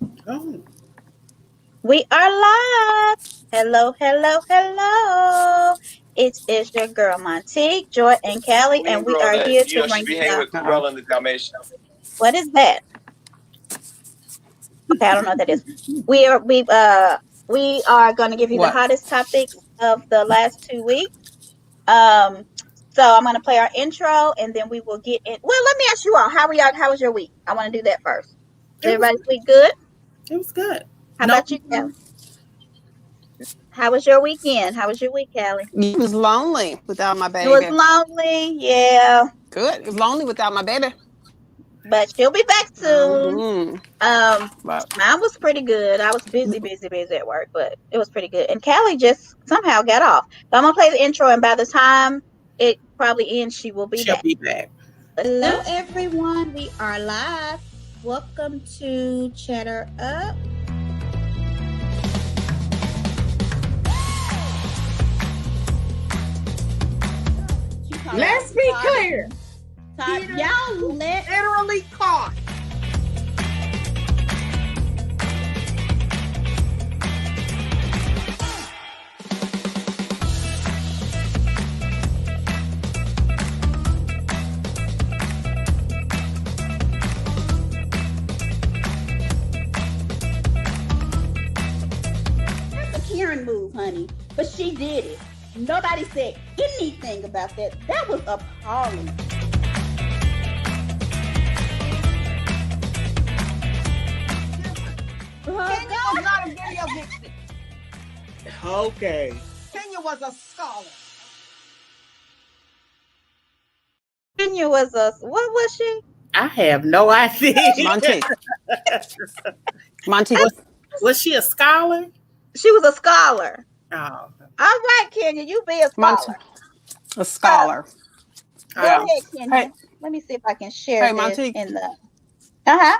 Oh, We are live. Hello, hello, hello. It is your girl Montique, Joy, and Callie, and we are here to bring you the. What is that? Okay, I don't know what that is. We are going to give you the What? hottest topics of the last 2 weeks. Um, so I'm going to play our intro, and then we will get in. Well, let me ask you all, how are y'all? How was your week? I want to do that first. Is it was everybody's week good? it was good. How No, about you, Callie? How was your weekend? How was your week, Callie? It was lonely without my It was baby. lonely, yeah, Good. It was lonely without my baby. but she'll be back soon. Hmm. Um, But Mine was pretty good. I was busy, busy, busy at work, but it was pretty good. And Callie just somehow got off. But I'm gonna play the intro, and by the time it probably ends, she will be she'll back. be back. Hello, everyone. We are live. Welcome to Chatter Up. Let's be clear. Y'all let Literally caught. That's a Karen move, honey. But she did it. Nobody said anything about that. That was appalling. Kenya was not a video vixen. Okay. Kenya was a scholar. Kenya was a what was she? I have no idea. Monty. Monty. Was she a scholar? She was a scholar. Oh, All right, Kenya, you be a Monty. scholar. A scholar. Go oh. ahead, Kenya. Hey. Let me see if I can share Hey, this Monty. in the. Uh-huh.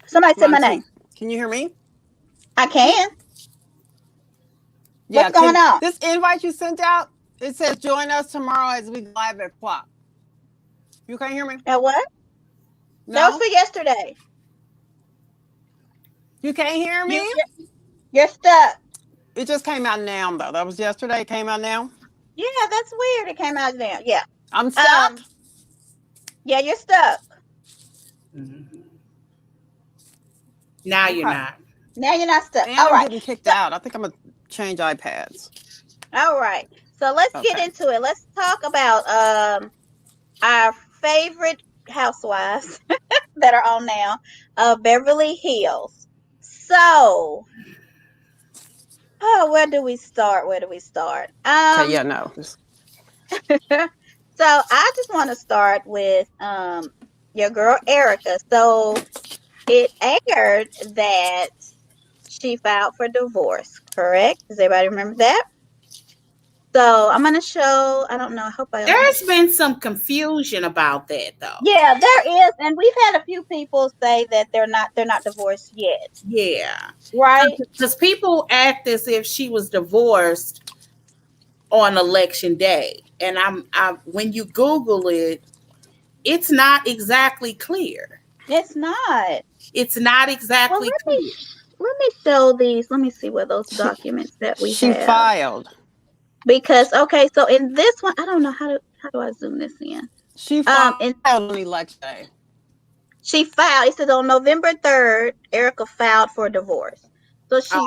Somebody said my Monty. name. Can you hear me? I can. Yeah. What's going on? This invite you sent out, it says join us tomorrow as we live at o'clock. You can't hear me? Now what? That was No? for yesterday. You can't hear me? You're stuck. It just came out now, though. That was yesterday. It came out now. Yeah, that's weird. It came out there. Yeah. I'm stuck. Yeah, you're stuck. Mhm. Now you're Okay. not. Now you're not stuck. And All I'm right. getting kicked out. I think I'm going to change iPads. All right. So let's get Okay. into it. Let's talk about our favorite housewives that are on now of Beverly Hills. So, where do we start? Okay, yeah, no. So I just want to start with your girl Ericka. So it aired that she filed for divorce, correct? Does everybody remember that? So I'm gonna show. I don't know. I hope I. There's been some confusion about that, though. Yeah, there is, and we've had a few people say that they're not divorced yet. Yeah, Right? because people act as if she was divorced on election day, and I when you Google it, it's not exactly clear. It's not. It's not Well, exactly clear. let me show these. Let me see what those documents that we She have. filed. Because okay, so in this one, I don't know how do I zoom this in. She filed And on election day. she filed. It says on November 3rd, Ericka filed for divorce. So she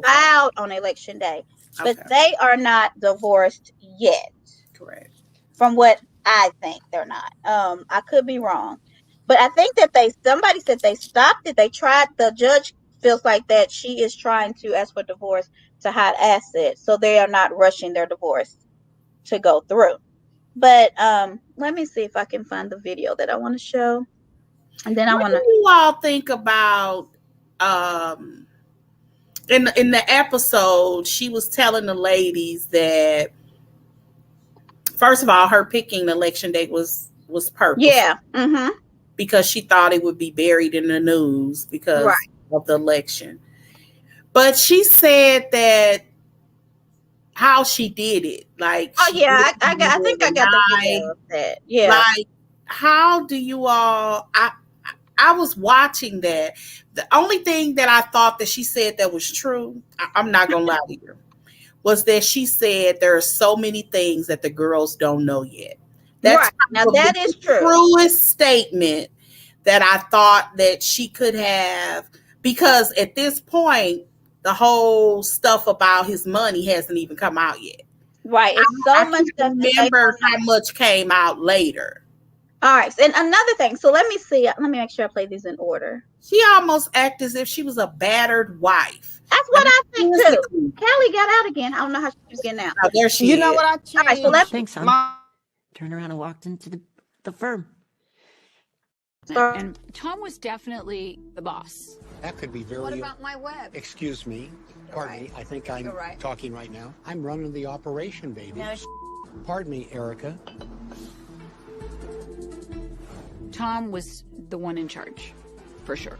filed on election day, but they are not divorced yet. Correct. From what I think, they're not. I could be wrong, but I think that somebody said they stopped it. They tried. The judge feels like that she is trying to ask for divorce to hide assets, so they are not rushing their divorce to go through. But let me see if I can find the video that I want to show, and then I want to. What do you all think about in the episode? She was telling the ladies that first of all, her picking the election date was purposeful. Yeah. Mm-hmm. Because she thought it would be buried in the news because of the election. But she said that how she did it, like I think I got the video of that. Yeah. Like, how do you all? I was watching that. The only thing that I thought that she said that was true, I'm not gonna lie to you, was that she said there are so many things that the girls don't know yet. That's Right. Now probably that the is true. truest statement that I thought that she could have, because at this point, the whole stuff about his money hasn't even come out yet. Right. It's I so much can't stuff that they remember don't how know. much came out later. All right. And another thing. So let me see. Let me make sure I play these in order. She almost acted as if she was a battered wife. That's what I think too. Physically. Kelly got out again. I don't know how she was getting out. Oh, there she You know is. what I All right. So changed? let's Thanks, son. My Turned around and walked into the firm. start. And Tom was definitely the boss. That could be very. What about my web? Excuse me. Pardon me. I think I'm right. talking right now. I'm running the operation, baby. No, Pardon me, Ericka. Tom was the one in charge, for sure.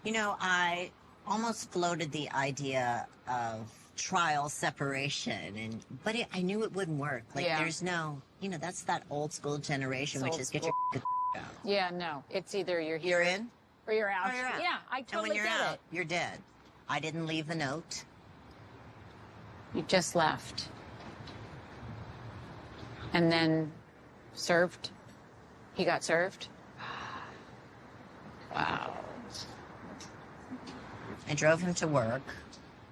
You know, I almost floated the idea of trial separation, but I knew it wouldn't work. Like, Yeah. there's no, that's that old school generation, It's which old is get school. your out. Yeah, no. It's either you're You're here in, or you're out. or you're out. Yeah, I and totally when you're get out, it. you're dead. I didn't leave the note. You just left. And then served. He got served. Wow. I drove him to work,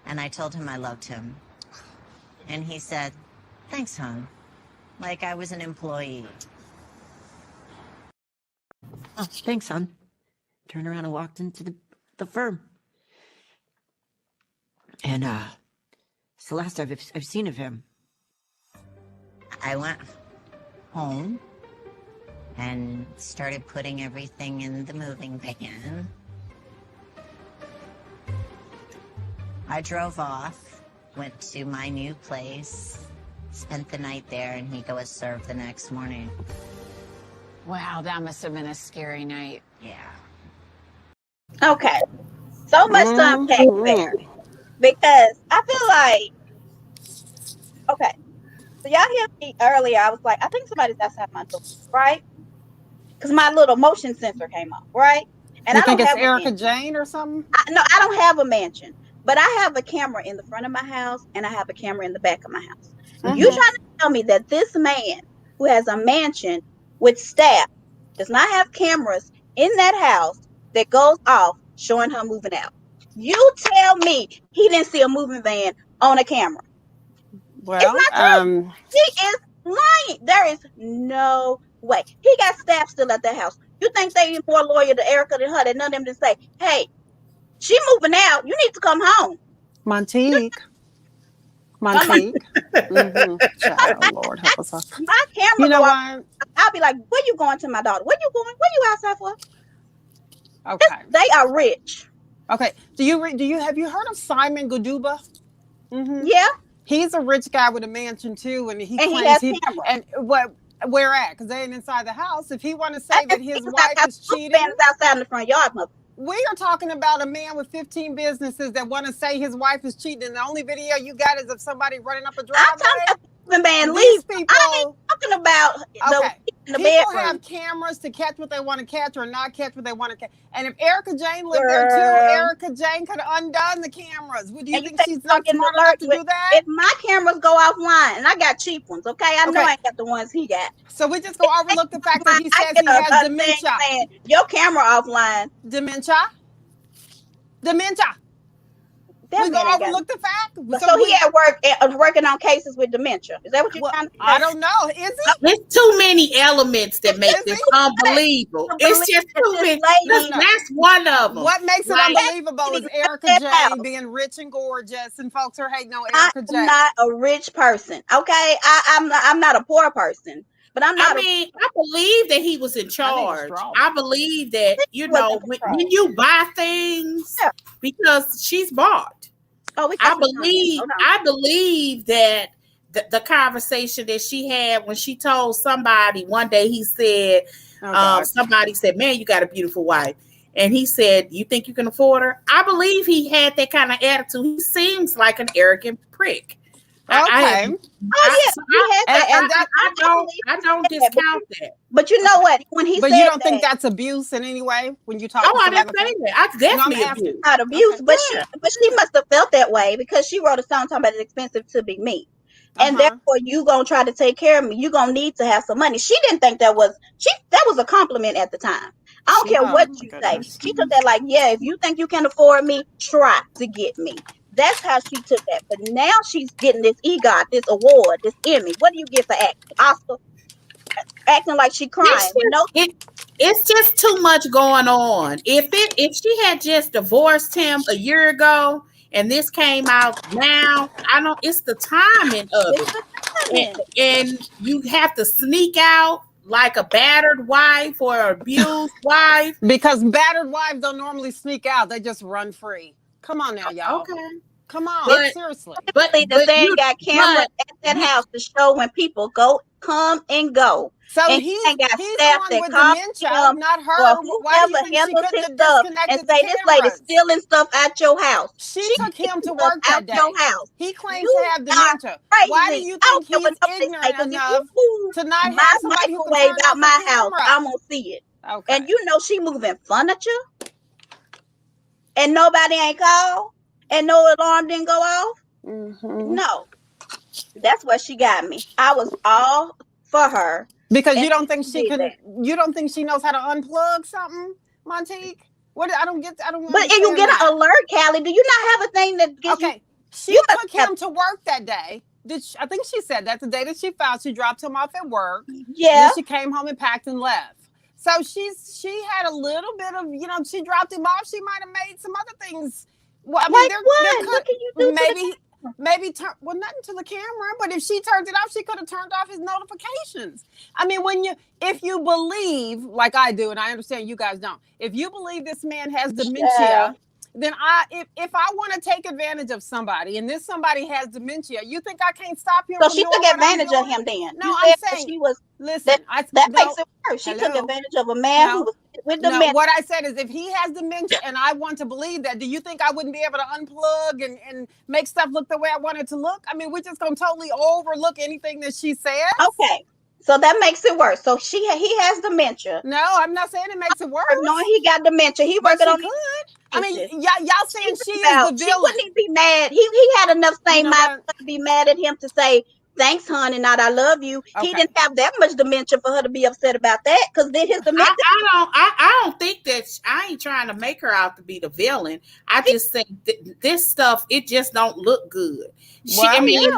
and I told him I loved him. And he said, thanks, hon. Like I was an employee. Oh, thanks, son. Turned around and walked into the firm. And it's the last I've seen of him. I went home and started putting everything in the moving van. I drove off, went to my new place, spent the night there, and he was served the next morning. Wow, that must have been a scary night. Yeah. Okay. So much to unpack there. Because I feel like, okay. So y'all hear me earlier. I was like, I think somebody's outside my door, right? Because my little motion sensor came up, right? And you I think don't it's have a Ericka mansion. Jayne or something? No, I don't have a mansion. But I have a camera in the front of my house and I have a camera in the back of my house. You trying to tell me that this man who has a mansion with staff does not have cameras in that house that goes off showing her moving out? You tell me he didn't see a moving van on a camera. Well, It's not true. He is lying. There is no way. He got staff still at the house. You think they more loyal to Ericka than her? That none of them just say, hey, she moving out. You need to come home. Montique. Child, Lord help us all. My camera You know go off. what? I'll be like, where you going to my daughter? Where you going? Where you outside for? Okay. They are rich. Okay. Do you have you heard of Simon Goduba? Yeah. He's a rich guy with a mansion too, and he claims has cameras. and where at? Because they ain't inside the house. If he want to say that his wife is cheating, fans outside in the front yard, mother. we are talking about a man with 15 businesses that want to say his wife is cheating. And the only video you got is of somebody running up a I'm talking driveway. about the man These leave. people. I ain't talking about the People bedroom. have cameras to catch what they want to catch or not catch what they want to catch. And if Ericka Jayne lived there Girl. too, Ericka Jayne could have undone the cameras. Would you And think you she's not fucking smart alert enough to with- do that? If my cameras go offline, and I got cheap ones, okay? I know Okay. I ain't got the ones he got. So we just gonna overlook the fact that he I says get he a has thing dementia. saying, your camera offline. Dementia. That We man gonna ain't got overlook the fact. So he at work working on cases with dementia. Is that what you're Well, trying to say? I don't know. Is he? There's too many elements that make Is this he? unbelievable. To It's believe just that too this many. lady- No. That's one of them. What makes it Like- unbelievable is Ericka Jayne being rich and gorgeous, and folks are hating on Ericka I'm Jayne. not a rich person, okay? I'm not a poor person, but I'm not. I believe that he was in charge. strong. I believe that, He was in when control. you buy things, Yeah. because she's bought. We I got some comments. Hold on. believe that the conversation that she had when she told somebody one day, he said, somebody said, man, you got a beautiful wife. And he said, you think you can afford her? I believe he had that kind of attitude. He seems like an arrogant prick. I, Okay. Oh yeah, he had that, And that, I don't discount that. But you know what? When he but said you don't think that, that's abuse in any way when you talk Oh, to I somebody? didn't say that. I No, I'm definitely asking. abuse. not abuse, Okay. but Yeah. she must have felt that way because she wrote a song talking about it's expensive to be me. And Uh-huh. therefore you gonna try to take care of me. You gonna need to have some money. She didn't think that was a compliment at the time. I don't care Oh what my you say. goodness. She took that like, yeah, if you think you can afford me, try to get me. That's how she took that. But now she's getting this EGOT, this award, this Emmy. What do you get for acting? Oscar, acting like she crying It's with no. just it's just too much going on. If she had just divorced him a year ago and this came out now, I don't. It's the timing of It's it, the timing. and you have to sneak out like a battered wife or abused wife. Because battered wives don't normally sneak out; they just run free. Come on now, y'all. Okay, Come on, but seriously. Typically, the but thing got cameras but at that you house to show when people come and go. So And he ain't got he's the staff one that with call dementia, him not or her. Why do you whoever think she handles couldn't his have stuff and disconnected the say this lady's cameras? stealing stuff out your house. She She took him to stealing stuff work out that your day. house. He claims to You have are dementia. Why do crazy. you I think don't care he's what nobody say, ignorant because if you enough move to not my have somebody who can microwave turn out off the my house, camera? I'm gonna see it. Okay. And you know she moving furniture and nobody ain't called and no alarm didn't go off. Mm-hmm. No. That's what she got me. I was all for her. Because And you don't think she she did can. that. You don't think she knows how to unplug something, Montique? What? I don't get. I don't But and you understand get that. an alert, Callie. Do you not have a thing that gives you? Okay, she You must took have. him to work that day. I think she said that the day that she filed, she dropped him off at work. And Yeah. then she came home and packed and left. So she had a little bit of, she dropped him off. She might have made some other things. Well, I mean, Like there what? What can you do could to the? maybe turn, well, nothing to the camera, but if she turned it off, she could have turned off his notifications. I mean, if you believe, like I do, and I understand you guys don't, if you believe this man has dementia, then if I want to take advantage of somebody and this somebody has dementia, you think I can't stop him So from she doing took what I'm advantage of doing? him. Then No, you I'm said that saying, she was. listen, That no, makes it worse. She took hello, advantage of a man who no. was with No, dementia. what I said is if he has dementia and I want to believe that, do you think I wouldn't be able to unplug and make stuff look the way I want it to look? I mean, we're just going to totally overlook anything that she says? Okay, so that makes it worse. So he has dementia. No, I'm not saying it makes it worse. Knowing he got dementia, he But working she on. could. I mean, y'all saying she is the She villain. wouldn't even be mad. He had enough You same know mind what? to be mad at him to say thanks, hon, and not I love you. He Okay. didn't have that much dementia for her to be upset about that, because then his dementia. I don't think that I ain't trying to make her out to be the villain. I just think this stuff, it just don't look good. Well, I mean,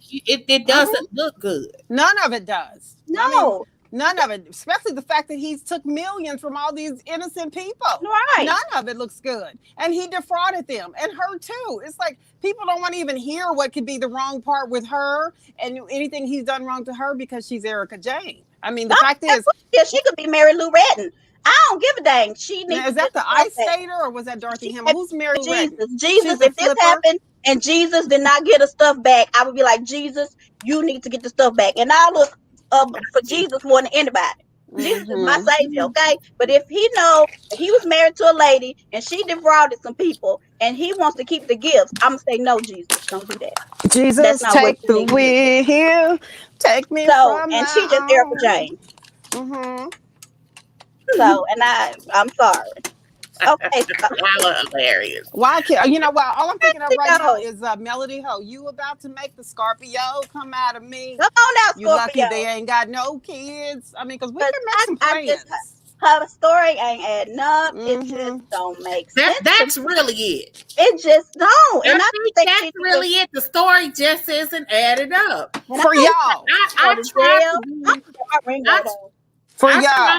it doesn't look good. None of it does. No. I mean, none of it, especially the fact that he's took millions from all these innocent people. Right. None of it looks good. And he defrauded them and her too. It's like people don't want to even hear what could be the wrong part with her and anything he's done wrong to her because she's Ericka Jayne. I mean, the fact is, yeah, she could be Mary Lou Retton. I don't give a dang. She needs. Now, is that the ice skater or was that Dorothy Hamill? Who's Mary Jesus? Redden? Jesus, if this happened and Jesus did not get her stuff back, I would be like, Jesus, you need to get the stuff back. And I look for Jesus more than anybody. Jesus is my savior, okay? But if he know that he was married to a lady and she defrauded some people and he wants to keep the gifts, I'm gonna say no, Jesus, don't do that. Jesus, that's not take what you the wheel, take me from and she my just Ericka Jayne. Mm-hmm. So, and I'm sorry. Okay, hilarious. Why can't you know what? All I'm thinking of right now is Melody Ho. You about to make the Scorpio come out of me? Come on now, Scorpio. You lucky they ain't got no kids. I mean, because we can make some plans. Her story ain't adding up. It just don't make sense. That's really it. It just don't. And I think that's really it. The story just isn't added up for y'all. I try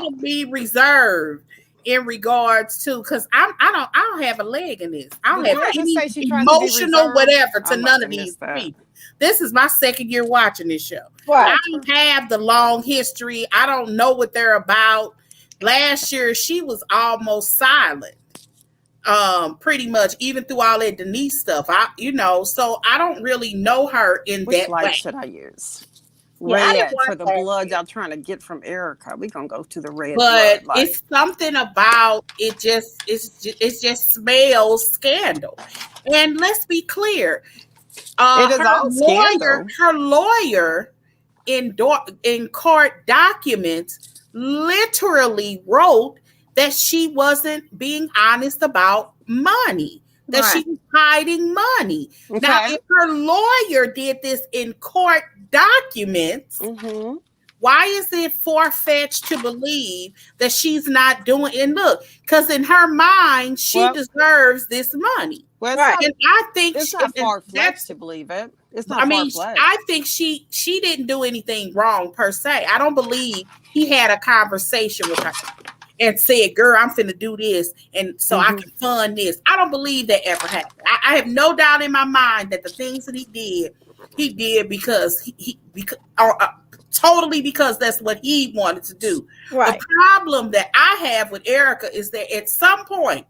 to be reserved in regards to, because I don't have a leg in this. I don't have any emotional whatever to none of these people. This is my second year watching this show. Right. I don't have the long history. I don't know what they're about. Last year she was almost silent. Pretty much even through all that Denise stuff. So I don't really know her in that light way. Should I use? Red for the blood y'all trying to get from Ericka. We're gonna go to the red but blood it's something about it. It just smells scandal. And let's be clear, It is all scandal. Her lawyer in court documents literally wrote that she wasn't being honest about money, that she was hiding money. Okay. Now, if her lawyer did this in court documents, why is it far-fetched to believe that she's not doing it? And look, because in her mind, she deserves this money. Well, and I think it's not far-fetched to believe it. It's not far-fetched. I think she didn't do anything wrong per se. I don't believe he had a conversation with her and said, girl, I'm finna do this, and so I can fund this. I don't believe that ever happened. I have no doubt in my mind that the things that he did because totally because that's what he wanted to do. Right. The problem that I have with Ericka is that at some point,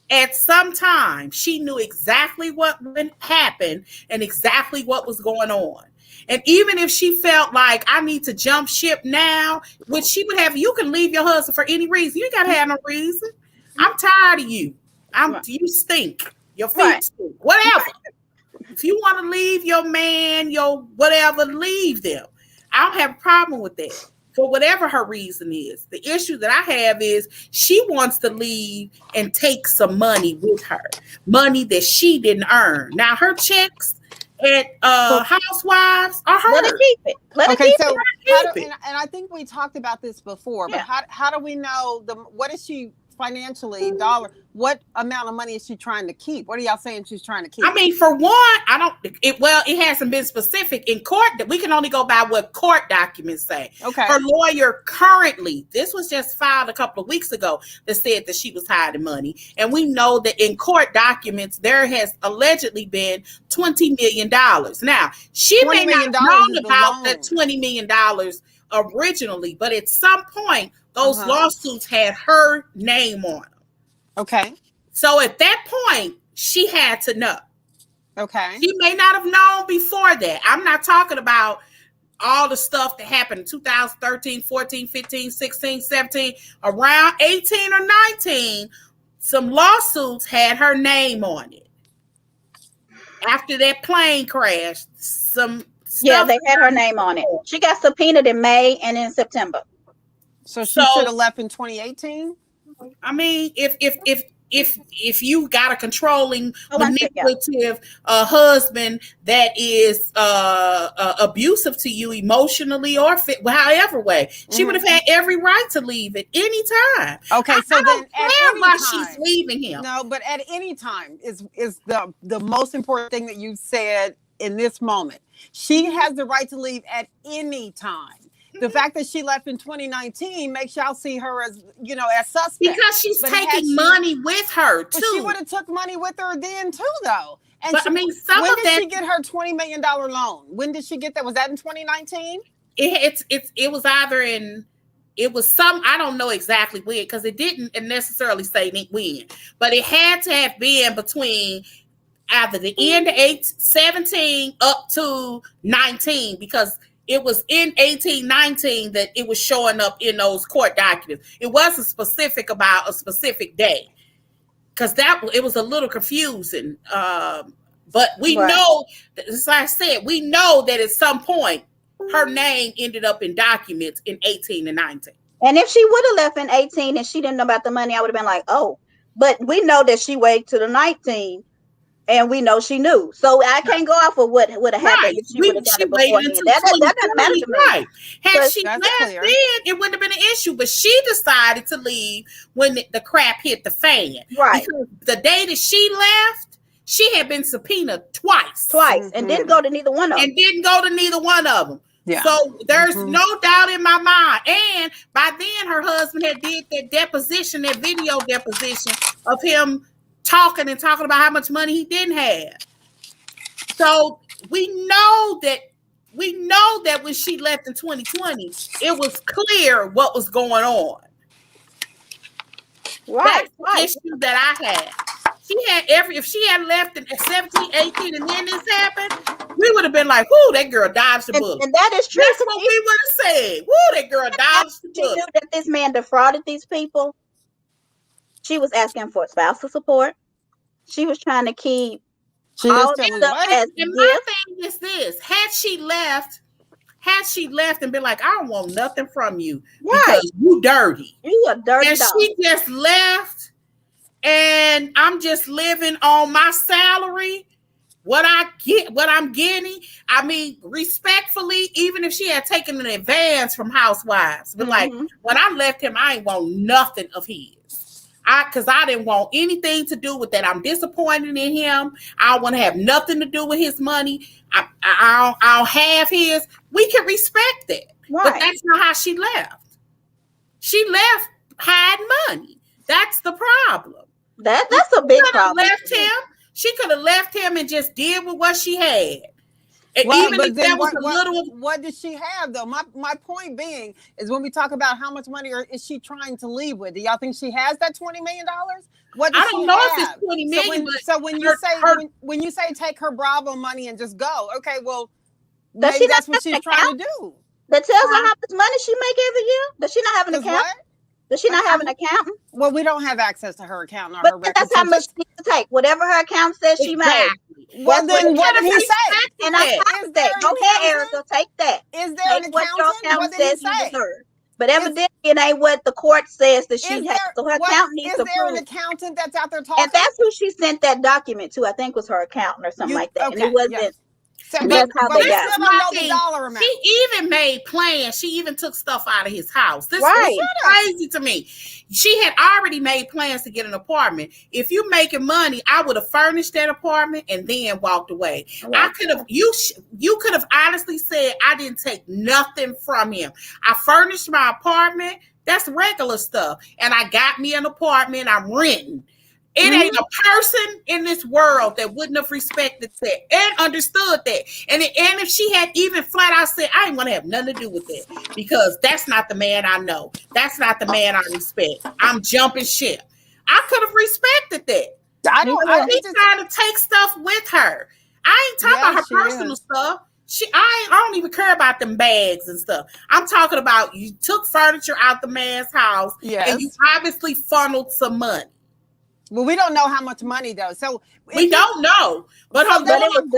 at some time, she knew exactly what would happen and exactly what was going on. And even if she felt like I need to jump ship now, which she would have, you can leave your husband for any reason. You ain't got to have no reason. I'm tired of you. You stink. Your feet stink. Whatever. If you want to leave your man, your whatever, leave them. I don't have a problem with that. For whatever her reason is. The issue that I have is she wants to leave and take some money with her. Money that she didn't earn. Now her checks at Housewives are hers. Let her keep it. Let her keep it. And I think we talked about this before, but how do we know what is she financially what amount of money is she trying to keep? What are y'all saying she's trying to keep? I mean, for one, it hasn't been specific in court. That we can only go by what court documents say. Okay. Her lawyer currently, this was just filed a couple of weeks ago, that said that she was hiding money. And we know that in court documents, there has allegedly been $20 million. Now, she may not have known about the $20 million originally, but at some point, those lawsuits had her name on them. Okay. So at that point, she had to know. Okay. She may not have known before that. I'm not talking about all the stuff that happened in 2013, 14, 15, 16, 17, around 18 or 19. Some lawsuits had her name on it. After that plane crash, they had her name on it. She got subpoenaed in May and in September. So she should have left in 2018. I mean, if you got a controlling, manipulative husband that is abusive to you emotionally or however way, she would have had every right to leave at any time. Okay, so I then don't care why she's leaving him. No, but at any time is the most important thing that you said in this moment. She has the right to leave at any time. The fact that she left in 2019 makes y'all see her as, as suspect. Because she's taking money with her, too. But she would have took money with her then, too, though. And but, when did she get her $20 million loan? When did she get that? Was that in 2019? It was either in... It was I don't know exactly when, because it didn't necessarily say when. But it had to have been between either the end of 17 up to 19, because... It was in 1819 that it was showing up in those court documents. It wasn't specific about a specific day, because it was a little confusing. But we know, as I said, we know that at some point her name ended up in documents in 18 and 19. And if she would have left in 18 and she didn't know about the money, I would have been like, oh. But we know that she waited to the 19. And we know she knew. So I can't go off of what would have happened if she would have done it beforehand. That doesn't matter to me. Right. Had she left then, it wouldn't have been an issue. But she decided to leave when the crap hit the fan. Right. Because the day that she left, she had been subpoenaed twice. And didn't go to neither one of them. Yeah. So there's no doubt in my mind. And by then, her husband had did that deposition, that video deposition of him talking about how much money he didn't have. So we know that when she left in 2020, it was clear what was going on. Right. That's the issue that I had. If she had left in 17, 18, and then this happened, we would have been like, whoo, that girl dodged the bullet. And that is true. That's what we would have said. Whoo, that girl dodged the bullet. She knew that this man defrauded these people. She was asking for spousal support. She was trying to keep She all is this telling stuff what? as And my gifts. thing is this: had she left and been like, I don't want nothing from you Right. because you dirty. You a dirty And dog. she just left and I'm just living on my salary. What I'm getting. I mean, respectfully, even if she had taken an advance from Housewives, but like when I left him, I ain't want nothing of his. Because I didn't want anything to do with that. I'm disappointed in him. I don't want to have nothing to do with his money. I'll have his. We can respect that. Right. But that's not how she left. She left hiding money. That's the problem. That's a big problem. She could have left him and just did with what she had. Well, Even but if then there was a little. what does she have though? My point being is when we talk about how much money is she trying to leave with? Do y'all think she has that $20 million? What does I don't she know have? if it's 20 million. So when you say take her Bravo money and just go, okay, well Does maybe that's what she's trying to do. That tells her how much money she make every year. Does she not have an account? What? Does she not have an accountant? Well, we don't have access to her account or her records. That's how much she needs to take. Whatever her account says she made. Well, then what did he say? And on top of that, go ahead, Ericka, take that. Is there an accountant? What your accountant says you say? deserve. But evidently, it ain't what the court says that she has. So her accountant needs to prove. Is there an accountant that's out there talking? And that's who she sent that document to. I think was her accountant or something like that. Okay, and it wasn't. Yeah. So, that's how they got still don't know the dollar amount. She even made plans. She even took stuff out of his house. This right. was crazy to me. She had already made plans to get an apartment. If you making money, I would have furnished that apartment and then walked away. Right. I could have. You could have honestly said I didn't take nothing from him. I furnished my apartment. That's regular stuff. And I got me an apartment. I'm renting. It ain't a person in this world that wouldn't have respected that and understood that. And if she had even flat out said, I ain't want to have nothing to do with that because that's not the man I know. That's not the man I respect. I'm jumping ship. I could have respected that. She's trying to take stuff with her. I ain't talking about her personal stuff. I don't even care about them bags and stuff. I'm talking about you took furniture out the man's house and you obviously funneled some money. Well, we don't know how much money though, so we don't know. But it wasn't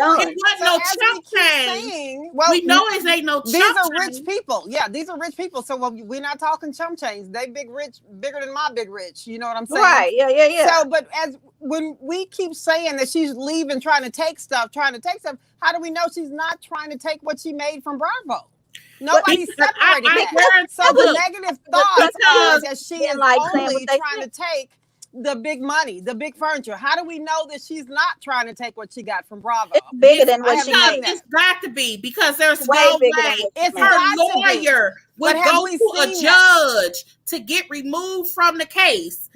no chump change. Well, we know it ain't no chump. These are rich people. Yeah, these are rich people. So we're not talking chump change. They bigger than my big rich. You know what I'm saying? Right. Yeah. So, but when we keep saying that she's leaving, trying to take stuff, how do we know she's not trying to take what she made from Bravo? Nobody's separating that. So the negative thoughts are that she is only trying to take the big money, the big furniture. How do we know that she's not trying to take what she got from Bravo? It's bigger than what she made. It's got to be because there's no way. It's her lawyer would go to a judge to get removed from the case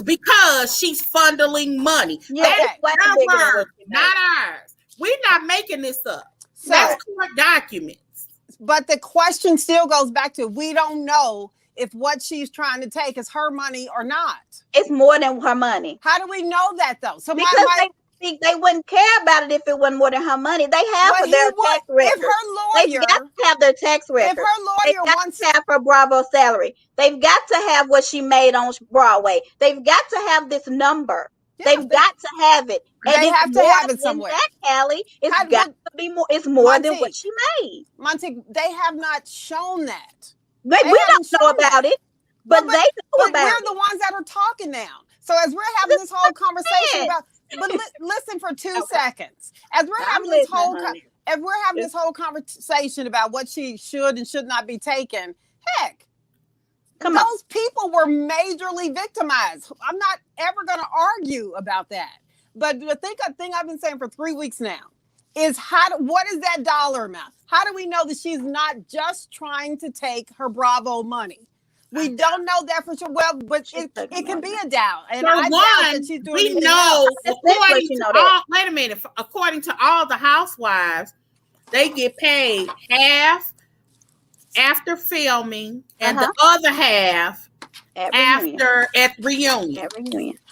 because she's funneling money. That's her word, not ours. We're not making this up. So, that's court documents. But the question still goes back to we don't know if what she's trying to take is her money or not. It's more than her money. How do we know that though? So because they wouldn't care about it if it wasn't more than her money. They have their tax record. If her lawyer, they've got to have their tax record. If her lawyer wants to have her Bravo salary, they've got to have what she made on Broadway. They've got to have this number. Yeah, they've got to have it. And they have to have it somewhere. That, Callie, it's got to be more. It's more than what she made. Monty, they have not shown that. We don't know about it, but they know about it. We're the ones that are talking now. So as we're having this whole conversation about, but listen for 2 seconds. As we're having this whole conversation about what she should and should not be taken, heck, those people were majorly victimized. I'm not ever going to argue about that. But the thing I've been saying for 3 weeks now is what is that dollar amount? How do we know that she's not just trying to take her Bravo money? We don't know that for sure. Well, but it can be a doubt. And I doubt that she's doing we know, wait a minute. According to all the housewives, they get paid half after filming and the other half at reunion.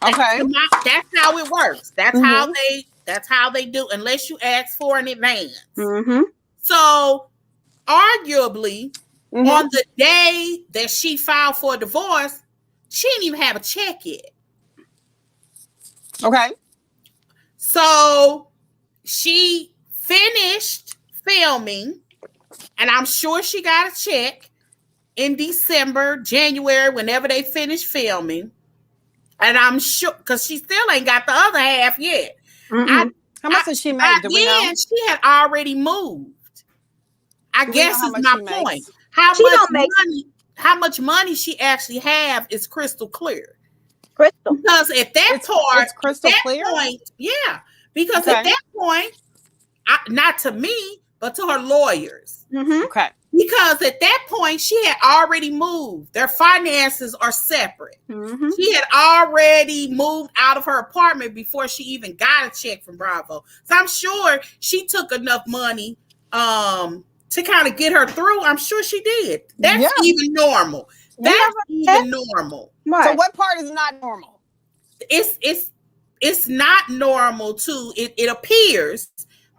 Okay. That's how it works. That's how they do, unless you ask for an advance. So arguably, on the day that she filed for a divorce, she didn't even have a check yet. Okay. So she finished filming, and I'm sure she got a check in December, January, whenever they finished filming. And I'm sure, because she still ain't got the other half yet. Mm-hmm. How much did she make? By Do we know? then, she had already moved. I Do we know guess how is much my she point. makes? How much money she actually have is crystal clear. Crystal. Because at that It's crystal clear? point, yeah. Because Okay. at that point, not to me, but to her lawyers. Mm-hmm. Okay. Because at that point, she had already moved. Their finances are separate. Mm-hmm. She had already moved out of her apartment before she even got a check from Bravo. So I'm sure she took enough money to kind of get her through. I'm sure she did. That's even normal. That's even normal. Right. So what part is not normal? It's not normal to it appears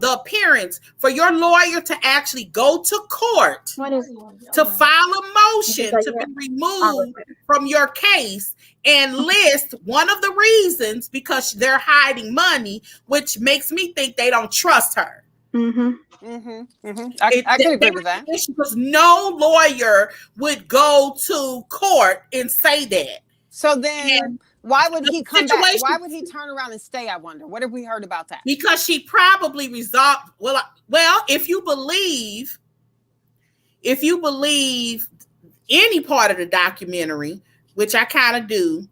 the appearance for your lawyer to actually go to court to file a motion to be removed from your case and list one of the reasons because they're hiding money, which makes me think they don't trust her. Mm-hmm. Mm-hmm. Mm-hmm. I can agree with that. Because no lawyer would go to court and say that. So then why would he come back? Why would he situation- turn around and stay, I wonder? What have we heard about that? Because she probably resolved. Well, if you believe any part of the documentary, which I kind of do,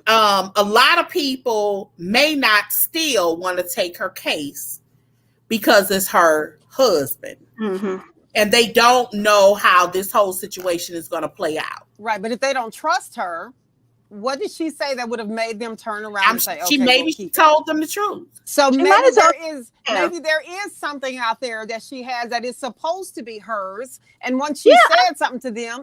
a lot of people may not still want to take her case because it's her husband. Mm-hmm. And they don't know how this whole situation is going to play out. Right, but if they don't trust her, what did she say that would have made them turn around and say, okay, she told them the truth. So maybe there is something out there that she has that is supposed to be hers. And once she said something to them,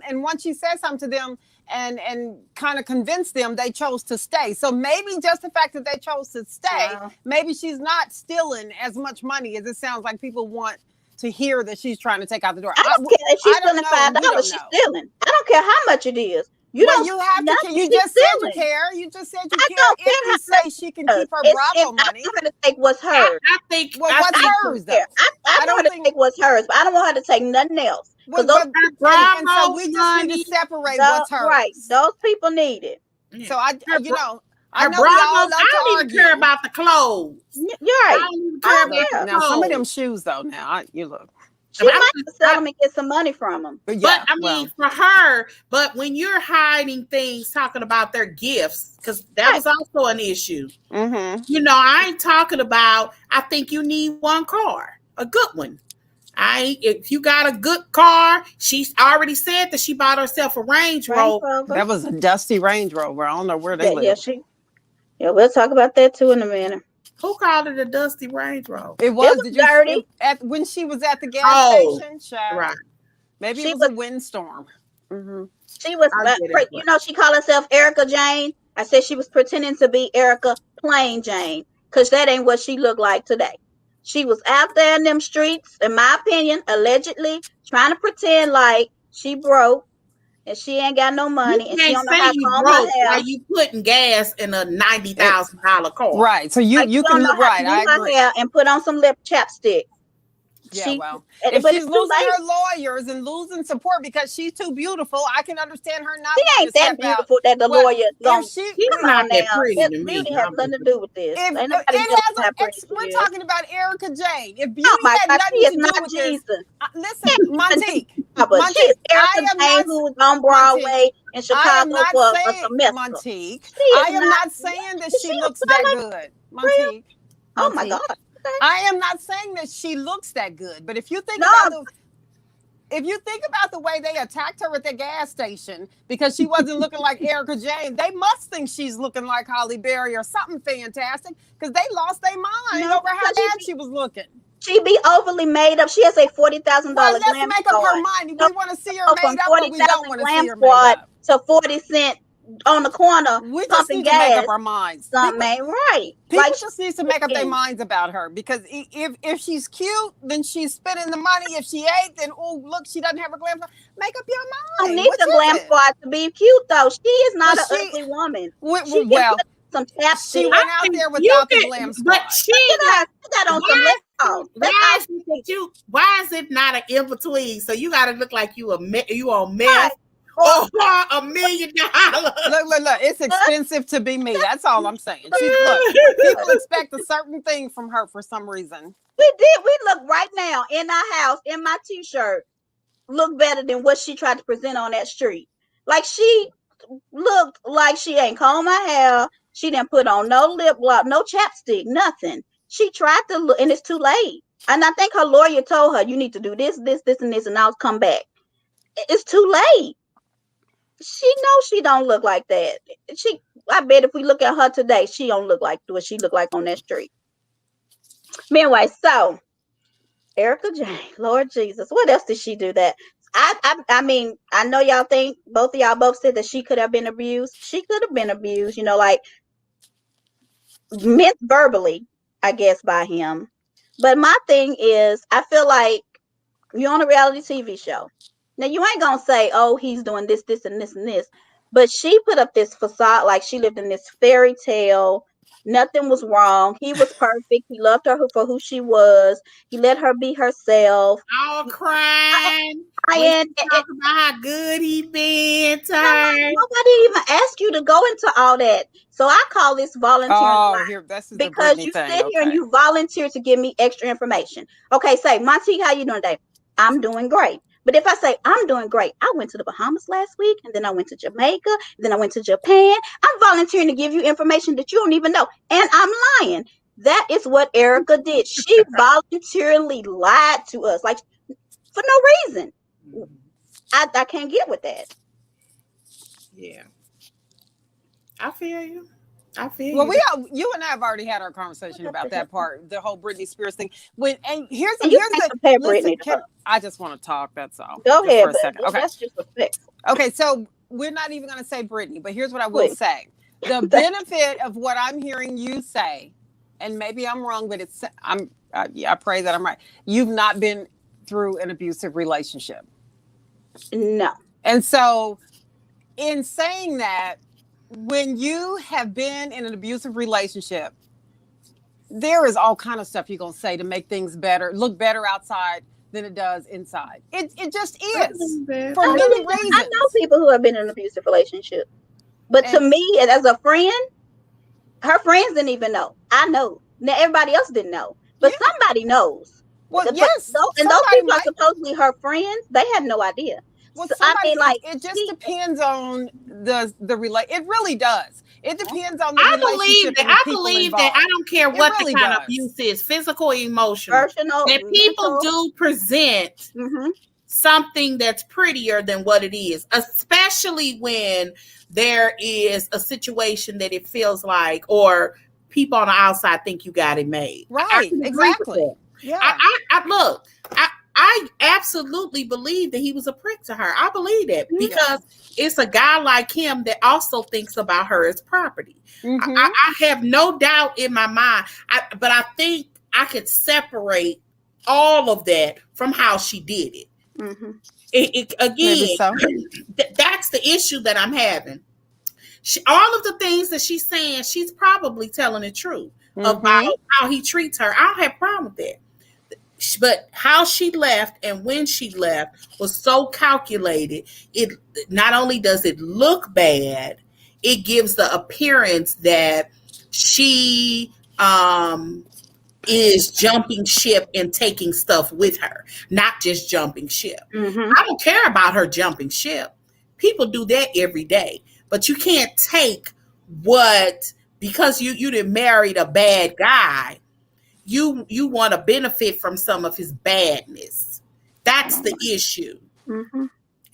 and kind of convinced them, they chose to stay. So maybe just the fact that they chose to stay, maybe she's not stealing as much money as it sounds like people want to hear that she's trying to take out the door. I don't care if she's stealing $5. She's stealing. I don't care how much it is. You just said you care. You just said you care. If you say she can keep her Bravo money, I'm going to take what's hers. I think. Well, what's hers though? I want her to take what's hers, but I don't want her to take nothing else. And so we just need to separate what's hers. Right, those people need it. So I know we all I don't even care about the clothes. You're right. I don't even care about the now clothes. some of them shoes though. Now you look. She might sell them and get some money from them. But I mean, for her, but when you're hiding things, talking about their gifts, because that was also an issue. Mm-hmm. You know, I ain't talking about, I think you need one car, a good one. If you got a good car, she's already said that she bought herself a Range Rover. That was a dusty Range Rover. I don't know where they live. Yeah, we'll talk about that too in a minute. Who called it a dusty Range Rover? It was dirty. When she was at the gas station. Right. Maybe it was a windstorm. Mm-hmm. She was, she called herself Ericka Jayne. I said she was pretending to be Ericka Plain Jayne because that ain't what she looked like today. She was out there in them streets, in my opinion, allegedly trying to pretend like she broke and she ain't got no money. And she don't know how to comb her hair. While you putting gas in a $90,000 car. Right. So you can look right. I agree. And put on some lip chapstick. Yeah, if she's losing her lawyers and losing support because she's too beautiful, I can understand her not. She ain't that beautiful that the lawyer don't. She's not that pretty to me. Beauty has nothing to do with this. We're talking about Ericka Jayne. If beauty had nothing to do with this, listen, Montique. She's Ericka Jayne who was on Broadway in Chicago for a semester. Montique, I am not saying that she looks that good. Montique. Oh my God. I am not saying that she looks that good, but if you think about the way they attacked her at the gas station because she wasn't looking like Ericka Jayne, they must think she's looking like Holly Berry or something fantastic because they lost their mind over how bad she was looking. She be overly made up. She has a $40,000 let's glam make up her mind. We want to see her made up, or we don't want to see her made up. To 40 cents on the corner, we just pumping need gas. to make up our minds. Something ain't right. People just need to make up their minds about her because if she's cute, then she's spending the money. If she ain't, then look, she doesn't have her glam squad. Make up your mind. Don't need the glam squad to be cute though. She is not an ugly woman. some chapstick. She went out there without the glam squad. But she got on some lip gloss. why is it not an in between? So you got to look like you on meth or $1 million. Look! It's expensive to be me. That's all I'm saying. Look, people expect a certain thing from her for some reason. We did. We look right now in our house in my t-shirt. Look better than what she tried to present on that street. Like she looked like she ain't combed my hair. She didn't put on no lip gloss, no chapstick, nothing. She tried to look, and it's too late. And I think her lawyer told her, you need to do this, and this, and I'll come back. It's too late. She knows she don't look like that. I bet if we look at her today, she don't look like what she looked like on that street. Anyway, so Ericka Jayne, Lord Jesus, what else did she do that? I mean, I know y'all think both of y'all both said that she could have been abused. She could have been abused, like meant verbally, I guess, by him. But my thing is, I feel like you're on a reality TV show. Now you ain't gonna say, oh, he's doing this, this, and this, and this. But she put up this facade like she lived in this fairy tale. Nothing was wrong. He was perfect. He loved her for who she was. He let her be herself. All crying. Talk about how good he been to her. Nobody even asked you to go into all that. So I call this volunteering. Because you sit here and you volunteer to give me extra information. Okay, say, Monty, how you doing today? I'm doing great. But if I say I'm doing great, I went to the Bahamas last week, and then I went to Jamaica, then I went to Japan. I'm volunteering to give you information that you don't even know, and I'm lying. That is what Ericka did. She voluntarily lied to us, like for no reason. I can't get with that. Yeah, I feel you. Well, you and I have already had our conversation about that part, the whole Britney Spears thing. I just want to talk. That's all. Go ahead. For a second. Okay. That's just respectful. Okay, so we're not even going to say Britney, but here's what I will say: the benefit of what I'm hearing you say, and maybe I'm wrong, but I pray that I'm right. You've not been through an abusive relationship. No. And so, in saying that, when you have been in an abusive relationship, there is all kind of stuff you're going to say to make things better, look better outside than it does inside. It just is for many reasons. I know people who have been in an abusive relationship, but to me, as a friend, her friends didn't even know. I know. Now everybody else didn't know, but somebody knows. Well, yes, and those people are supposedly her friends. They had no idea. Well, it just depends on the It really does. It depends on the relationship. I believe that. I don't care what the kind of abuse is, physical or emotional. That people do present something that's prettier than what it is, especially when there is a situation that it feels like, or people on the outside think you got it made. Right. Exactly. Yeah. I absolutely believe that he was a prick to her. I believe that because it's a guy like him that also thinks about her as property. Mm-hmm. I have no doubt in my mind, but I think I could separate all of that from how she did it. Mm-hmm. That's the issue that I'm having. All of the things that she's saying, she's probably telling the truth about how he treats her. I don't have a problem with that. But how she left and when she left was so calculated. It not only does it look bad, it gives the appearance that she is jumping ship and taking stuff with her, not just jumping ship. Mm-hmm. I don't care about her jumping ship. People do that every day, but you can't take because you done married a bad guy. You want to benefit from some of his badness. That's the issue. Mm-hmm.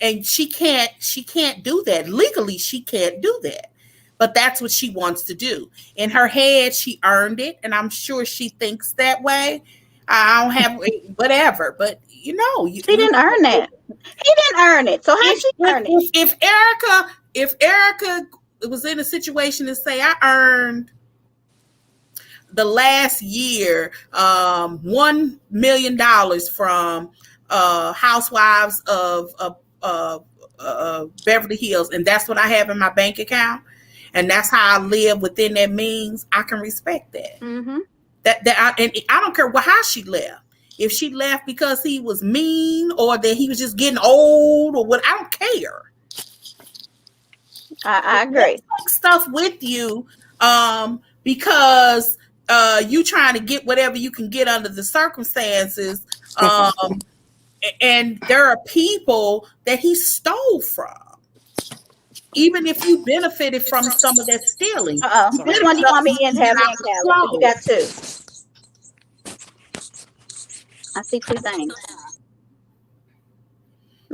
And she can't do that. Legally, she can't do that. But that's what she wants to do. In her head, she earned it. And I'm sure she thinks that way. I don't have whatever. But, she didn't earn that. He didn't earn it. So how she earn it? If Ericka was in a situation to say, I earned the last year, $1 million from Housewives of Beverly Hills, and that's what I have in my bank account. and that's how I live within that means, I can respect that. Mm-hmm. And I don't care how she left. If she left because he was mean or that he was just getting old or what, I don't care. I agree. Take stuff with you because you trying to get whatever you can get under the circumstances. And there are people that he stole from. Even if you benefited from some of that stealing. Which one do you want me in, Harry and Callie? You got two. I see two things.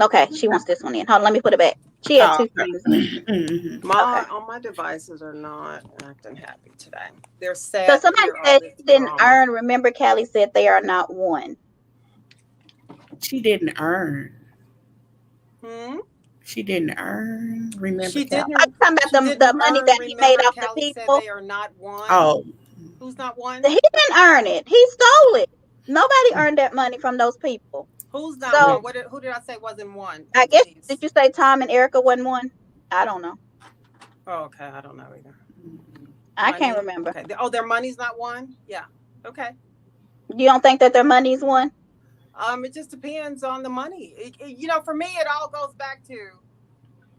Okay, she wants this one in. Hold on, let me put it back. She had two things. Mm-hmm. All my devices are not acting happy today. They're sad. So somebody said she didn't earn. Remember, Callie said they are not one. She didn't earn. Hmm? She didn't earn. Remember, she didn't. I'm talking about the money that he made off the people. They are not one. Oh, who's not one? He didn't earn it. He stole it. Nobody earned that money from those people. Who's not one? Who did I say wasn't one? I guess, did you say Tom and Ericka wasn't one? I don't know. Oh, okay, I don't know either. I can't remember. Okay. Oh, their money's not one? Yeah. Okay. You don't think that their money's one? It just depends on the money. For me, it all goes back to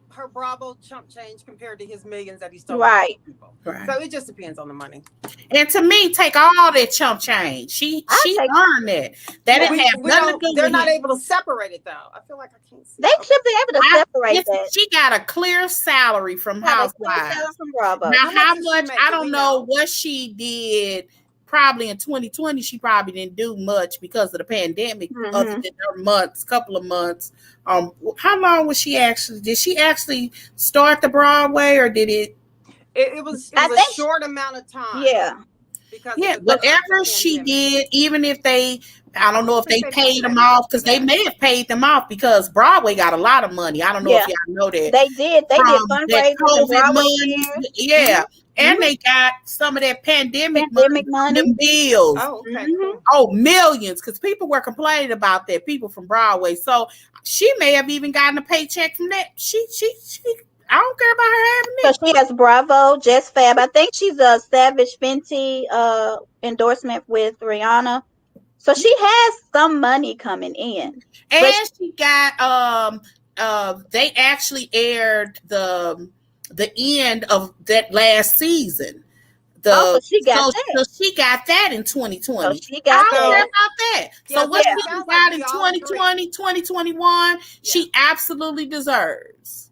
her Bravo chump change compared to his millions that he stole. Right. Right. So it just depends on the money. And to me, take all that chump change. She earned it. That didn't have nothing to do with They're not able to separate it, though. I feel like I can't see. They should be able to separate that. She got a clear salary from Housewives. From Bravo. Now, how much? I don't know what she did. Probably in 2020, she probably didn't do much because of the pandemic, other than her couple of months. How long was she actually? Did she actually start the Broadway, or did it? It was a short amount of time. Yeah. Because whatever she did, even if I don't know if they paid them off, because they may have paid them off because Broadway got a lot of money. I don't know if y'all know that. They did. They did fundraisers. Money. Yeah. And they got some of that pandemic money. Them bills. Oh, okay. Oh, millions. Because people were complaining about that. People from Broadway. So she may have even gotten a paycheck from that. I don't care about her having it. So she has Bravo, Just Fab. I think she's a Savage Fenty endorsement with Rihanna. So she has some money coming in. And she got they actually aired the end of that last season. So she got that. So she got that in 2020. So she got I don't care about that. So what she got in 2020, 2021, she absolutely deserves.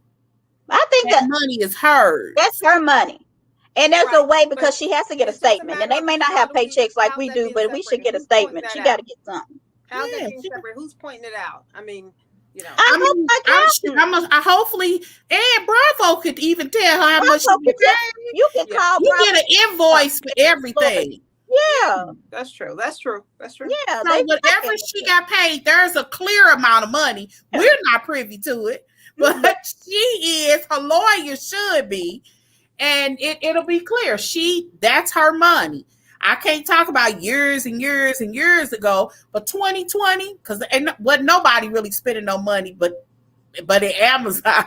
I think that money is hers. That's her money. And there's a way, because she has to get a statement. And they may not have paychecks like we do, but we should get a statement. She got to get something. How's that being separate? Who's pointing it out? I mean, I hopefully, and Bravo could even tell her how much she paid. You can call. You get an invoice for everything. Yeah, that's true. Yeah, so whatever she got paid, there's a clear amount of money. We're not privy to it, but she is. Her lawyer should be, and it'll be clear. That's her money. I can't talk about years and years and years ago, but 2020, because wasn't nobody really spending no money, but at Amazon.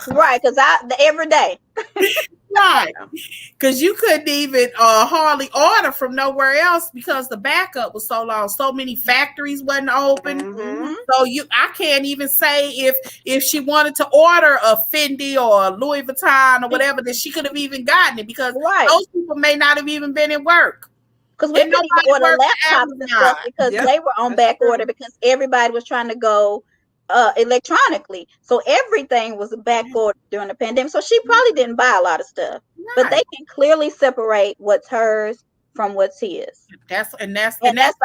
Right, because every day. Right, because you couldn't even hardly order from nowhere else because the backup was so long. So many factories wasn't open. So I can't even say if she wanted to order a Fendi or a Louis Vuitton or whatever, that she could have even gotten it, because those people may not have even been at work. Because we couldn't even order laptops and stuff because they were on back order, because everybody was trying to go electronically. So everything was back order during the pandemic. So she probably didn't buy a lot of stuff. But they can clearly separate what's hers from what's his. That's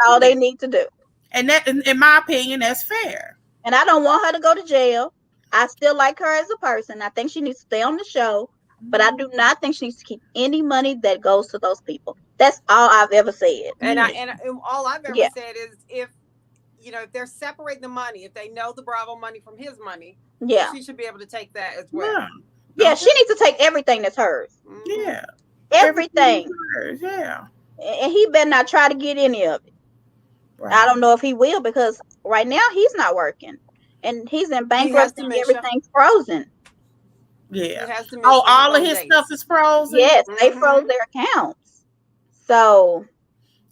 all they need to do. And that, in my opinion, that's fair. And I don't want her to go to jail. I still like her as a person. I think she needs to stay on the show. But I do not think she needs to keep any money that goes to those people. That's all I've ever said. And all I've ever said is, if they're separating the money, if they know the Bravo money from his money, she should be able to take that as well. Yeah, she needs to take everything that's hers. Yeah. Everything. Hers, yeah. And he better not try to get any of it. Right. I don't know if he will, because right now he's not working. And he's in bankruptcy and everything's frozen. Yeah. He has to Oh, mention all of on his dates. stuff is frozen? Yes, they Mhm. froze their accounts. So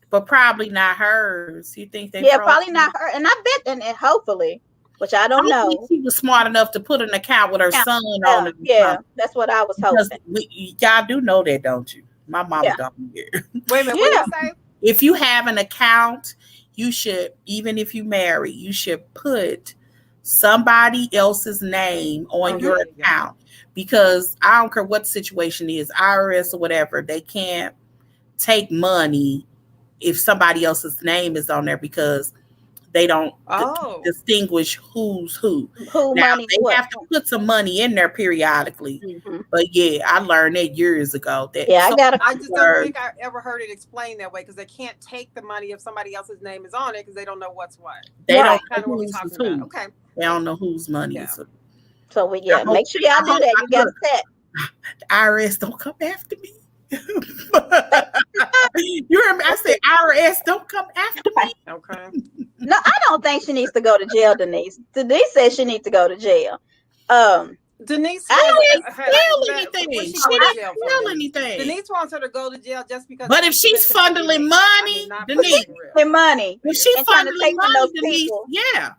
But probably not hers. You think they yeah, froze probably not her. And I bet, and hopefully, which I don't I think know. she was smart enough to put an account with her Yeah, son on it or yeah, something. that's what I was Because hoping. y'all do know that, don't you? My mama Yeah, don't care. Wait a minute, what yeah. did you say? If you have an account, you should, even if you marry, you should put somebody else's name on your Okay, yeah. account. Because I don't care what the situation is, IRS or whatever, they can't take money if somebody else's name is on there because they don't Oh. distinguish who's who. Who Now money's they what? have to put some money in there periodically, Hmm. but yeah, I learned that years ago. That Yeah, I so got a. I just don't think I ever heard it explained that way because they can't take the money if somebody else's name is on it because they don't know what's what. they Right. don't Kind of know what we're who's talking who. about. Okay. They don't know whose money Yeah. is. So we I hope, make sure y'all do that. You got to look, set. the IRS don't come after me. You heard me? I said IRS don't come after me. Okay. No, I don't think she needs to go to jail, Denise. Denise says she needs to go to jail. Denise I has, She didn't has steal that, anything. what's She she going to didn't jail for? steal Denise? anything. Denise wants her to go to jail just because. But if she's funneling money, Denise, their money if she's and trying to funneling take from money, those Denise, people. yeah.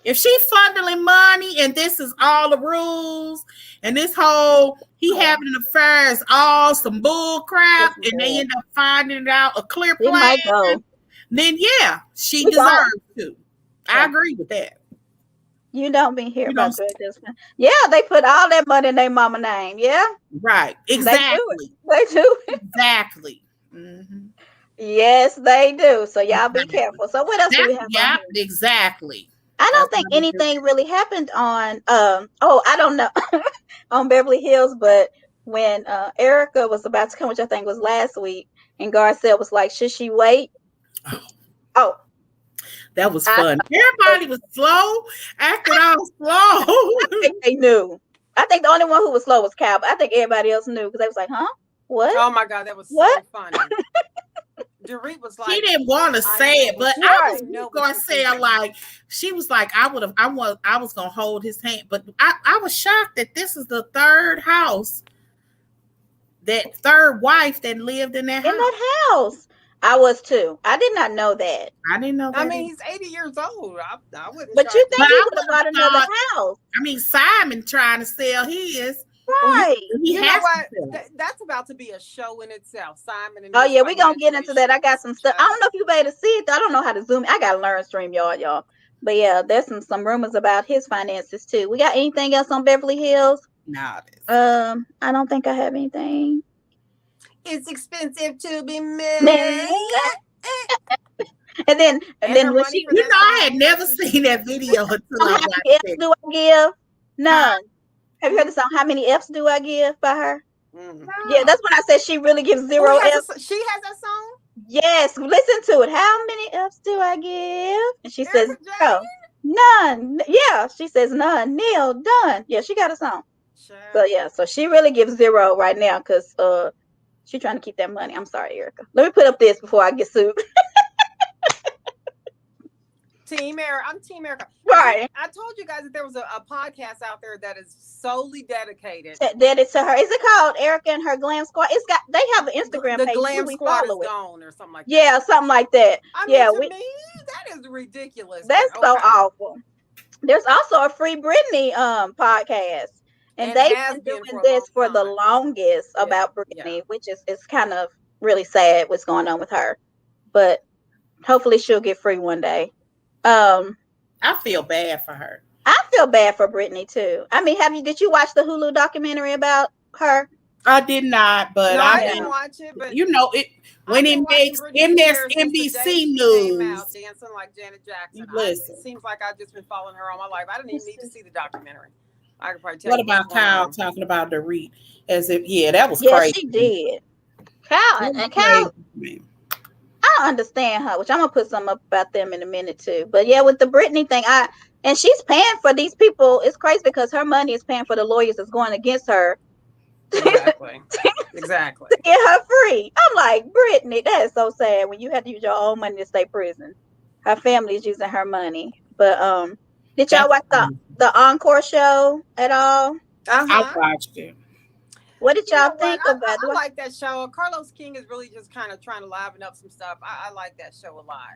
If she's funneling money and this is all the rules and this whole he having an affair is all some bull crap and they end up finding it out a clear It plan, might go. then yeah, she We deserves don't. to. I agree with that. You don't be here You about don't, this. Yeah, they put all that money in their mama name. Yeah, right. they do Exactly. it. They do it. Exactly. Mm-hmm. Yes, they do. So y'all be Exactly. careful. So what else do we have Yeah, on here? exactly. I That's don't think what I do. anything really happened on I don't know on Beverly Hills, but when Ericka was about to come, which I think was last week, and Garcelle was like, should she wait? Oh, That was I fun. Everybody was slow, acting all slow. think they knew. I think the only one who was slow was Cal, but I think everybody else knew because they was like, huh? What? Oh my God, that was What? so funny. Dorit was like, She didn't want to say it, but I was gonna say it like she was like, I was gonna hold his hand, but I was shocked that this is the third house, that third wife that lived in that house. I was too. I did not know that. I didn't know that. I mean, he's 80 years old. I wouldn't. But you think he would have bought another thought, house? I mean, Simon trying to sell his. Right. You know what? That's about to be a show in itself. Simon and oh yeah, we're gonna get into that. I got some stuff. I don't know if you be able to see it. I don't know how to zoom. I gotta learn StreamYard, y'all. But yeah, there's some rumors about his finances too. We got anything else on Beverly Hills? No. I don't think I have anything. It's expensive to be married. and then when she, you know, I had never seen that video until I watched it. Do I give? None. Have you heard the song "How Many F's Do I Give" by her? Mm. Yeah, that's when I said she really gives 0 F's. She has that song? Yes, listen to it. How many F's do I give? And she says, "0, none." Yeah, she says none. Nil, done. Yeah, she got a song. Sure. So yeah, so she really gives 0 right now because she's trying to keep that money. I'm sorry, Ericka. Let me put up this before I get sued. Team Ericka. I'm Team Ericka. Right. I told you guys that there was a podcast out there that is solely dedicated. That is to her. Is it called Ericka and her Glam Squad? They have an Instagram page. The Glam Squad is gone or something like that. Yeah, something like that. I mean, yeah, to me, that is ridiculous. That's so awful. There's also a Free Britney podcast. And they've been doing this for the longest about Britney, which is kind of really sad what's going on with her. But hopefully she'll get free one day. I feel bad for her. I feel bad for Britney too. I mean, did you watch the Hulu documentary about her? I did not, but I didn't watch it. But you know it when it makes MSNBC news. Dancing like Janet Jackson. Listen. It seems like I've just been following her all my life. I didn't even need to see the documentary. I could probably tell. What about Kyle talking about the REIT? As if that was crazy. Yeah, she did. Kyle. I don't understand her, which I'm gonna put something up about them in a minute too. But yeah, with the Britney thing, and she's paying for these people. It's crazy because her money is paying for the lawyers that's going against her. Exactly. To get her free. I'm like, Britney, that is so sad when you had to use your own money to stay prison. Her family is using her money. But did y'all watch the Encore show at all? I watched it. What did You know y'all what? think about I it? like that show. Carlos King is really just kind of trying to liven up some stuff. I like that show a lot.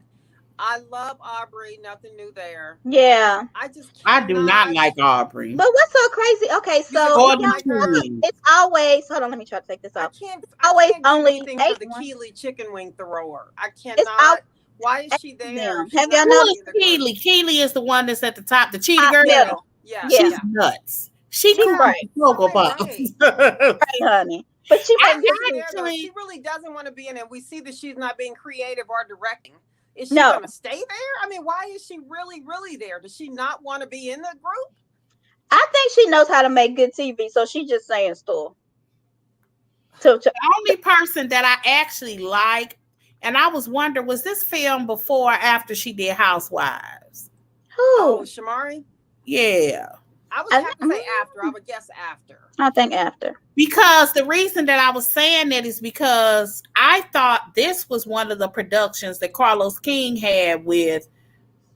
I love Aubrey. Nothing new there. Yeah. I just I do not cannot. like Aubrey. But what's so crazy? Okay, You said so you if don't Gordon y'all like her? look, King. it's always, hold on, let me try to take this I off. can't. I Always can't do only anything for 8 the ones. Keely chicken wing thrower. I It's always cannot. Why is she 8 of there? them. If she's Have not y'all Who supposed to noticed? be is in the group. Keely? Keely is the one that's at the top, the cheetah Top girl. middle. Yeah, Yeah, She's yeah. nuts. She she's cool great, as Cocoa Right, Puffs. right. right, honey. But she Why make is good she TV. there though? If Actually, she really doesn't want to be in it, we see that she's not being creative or directing. Is she No, going to stay there? I mean, why is she really, really there? Does she not want to be in the group? I think she knows how to make good TV, so she just saying stuff. To the only person that I actually like, and I was wondering, was this film before or after she did Housewives? Oh, who? Shamari? Yeah. I would I, have to say after. I would guess after. I think after. Because the reason that I was saying that is because I thought this was one of the productions that Carlos King had with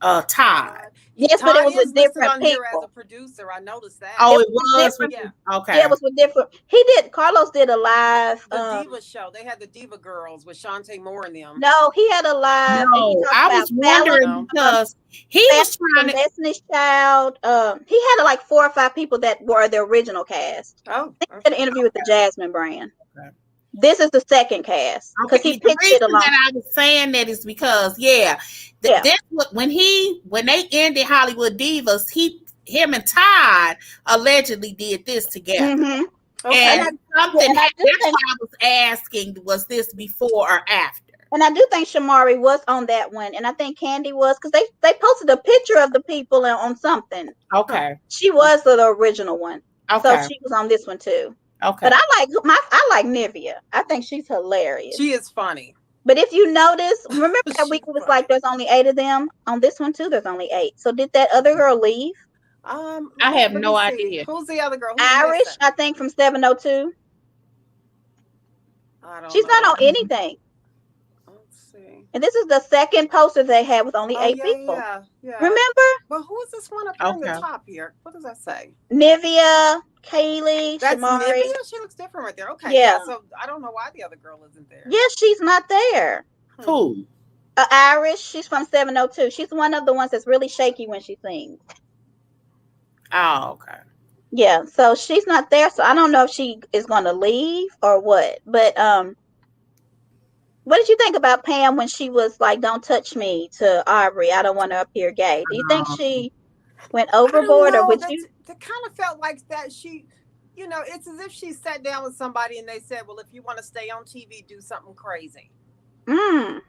Todd. Yes, but it Todd was is with listed different on here as a people. producer. I noticed Oh, that. It it was with was with different. Yeah. Yeah, okay. it was with different. He did. Carlos did a live. The Diva show. They had the Diva girls with Shantae Moore and them. No, he had a live, and he No, talked I about was Fallon, wondering because he Fallon was from trying to. Destiny's Child. He had like 4 or 5 people that were the original cast. Oh, He okay. did an interview with the Jasmine brand. Okay. This is the second cast because he Okay, the pitched it reason along. that I was saying that is because Yeah. this when they ended Hollywood Divas, him and Todd allegedly did this together, Mm-hmm. Okay. And and something and I do that's think, why I was asking, was this before or after? and I do think Shamari was on that one, and I think Candy was because they posted a picture of the people on something. Okay, She was the original one, so okay, she was on this one too. okay. But I like Nivea. I think she's hilarious. She is funny. But if you notice, remember that She's week it was funny. like there's only 8 of them. On this one too, there's only 8. So did that other girl leave? I have Let no me see. idea. Who's the other girl? Who's Irish, missing? I think from 702. I don't She's not on know. anything. Let's see. And this is the second poster they had with only Oh 8 yeah, people. yeah. Remember? But who is this one up here in the Okay. top here? What does that say? Nivea, Kaylee, That's Shamari. Nivea. She looks different right there. Okay, Yeah. So I don't know why the other girl isn't there. Yes, she's not there. Who? Irish, she's from 702. She's one of the ones that's really shaky when she sings. Oh, okay. Yeah, so she's not there. So I don't know if she is going to leave or what. But what did you think about Pam when she was like, "Don't touch me" to Aubrey? I don't want to appear gay. Do you think she went I don't overboard, or know. would you? That kind of felt like that. It's as if she sat down with somebody and they said, "Well, if you want to stay on TV, do something crazy." Mm.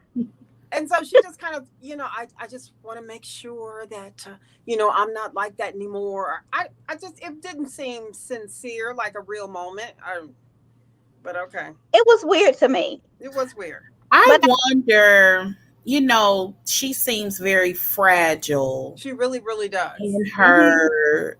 And so she just kind of, I just want to make sure that, I'm not like that anymore. It didn't seem sincere, like a real moment. But okay. It was weird to me. It was weird. I wonder, she seems very fragile She really, really does. in her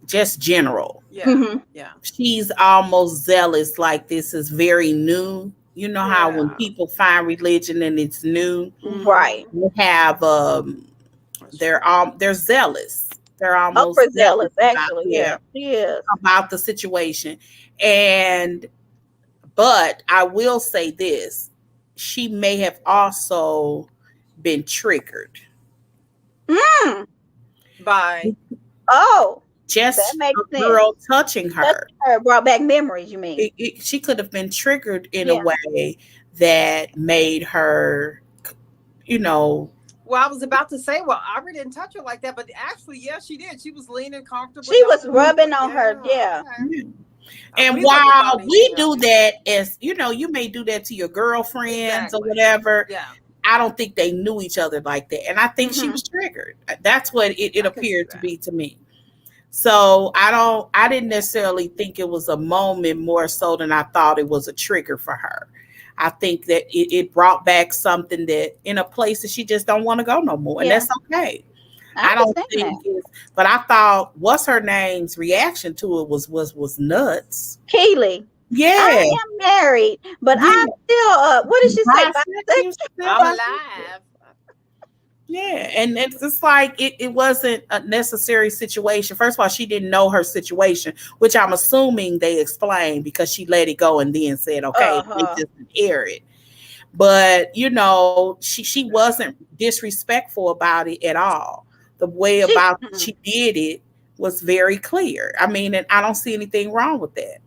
just general. Yeah. Mm-hmm. Yeah. She's almost zealous, like this is very new. You know how when people find religion and it's new, Right? they have they're zealous. They're almost Overzealous, about, actually. Yeah, she is. about the situation. But I will say this, she may have also been triggered. By just that makes a girl touching her. Brought back memories, you mean? She could have been triggered in a way that made her, Well, I was about to say, Aubrey didn't touch her like that, but actually, yeah, she did. She was leaning comfortably. She was rubbing on her, yeah. Okay. And while we do that, as you may do that to your girlfriends or whatever. Yeah. I don't think they knew each other like that. And I think she was triggered. That's what it appeared to be to me. So I didn't necessarily think it was a moment more so than I thought it was a trigger for her. I think that it brought back something that in a place that she just don't want to go no more. And that's okay. I don't think but I thought what's her name's reaction to it was nuts. Keely. Yeah. I am married, but I'm still what did she say? I'm alive. Yeah, and it's just like it wasn't a necessary situation. First of all, she didn't know her situation, which I'm assuming they explained because she let it go and then said, "Okay, they Uh-huh. just air it." But she wasn't disrespectful about it at all. The way She about she did it was very clear. I mean, and I don't see anything wrong with that.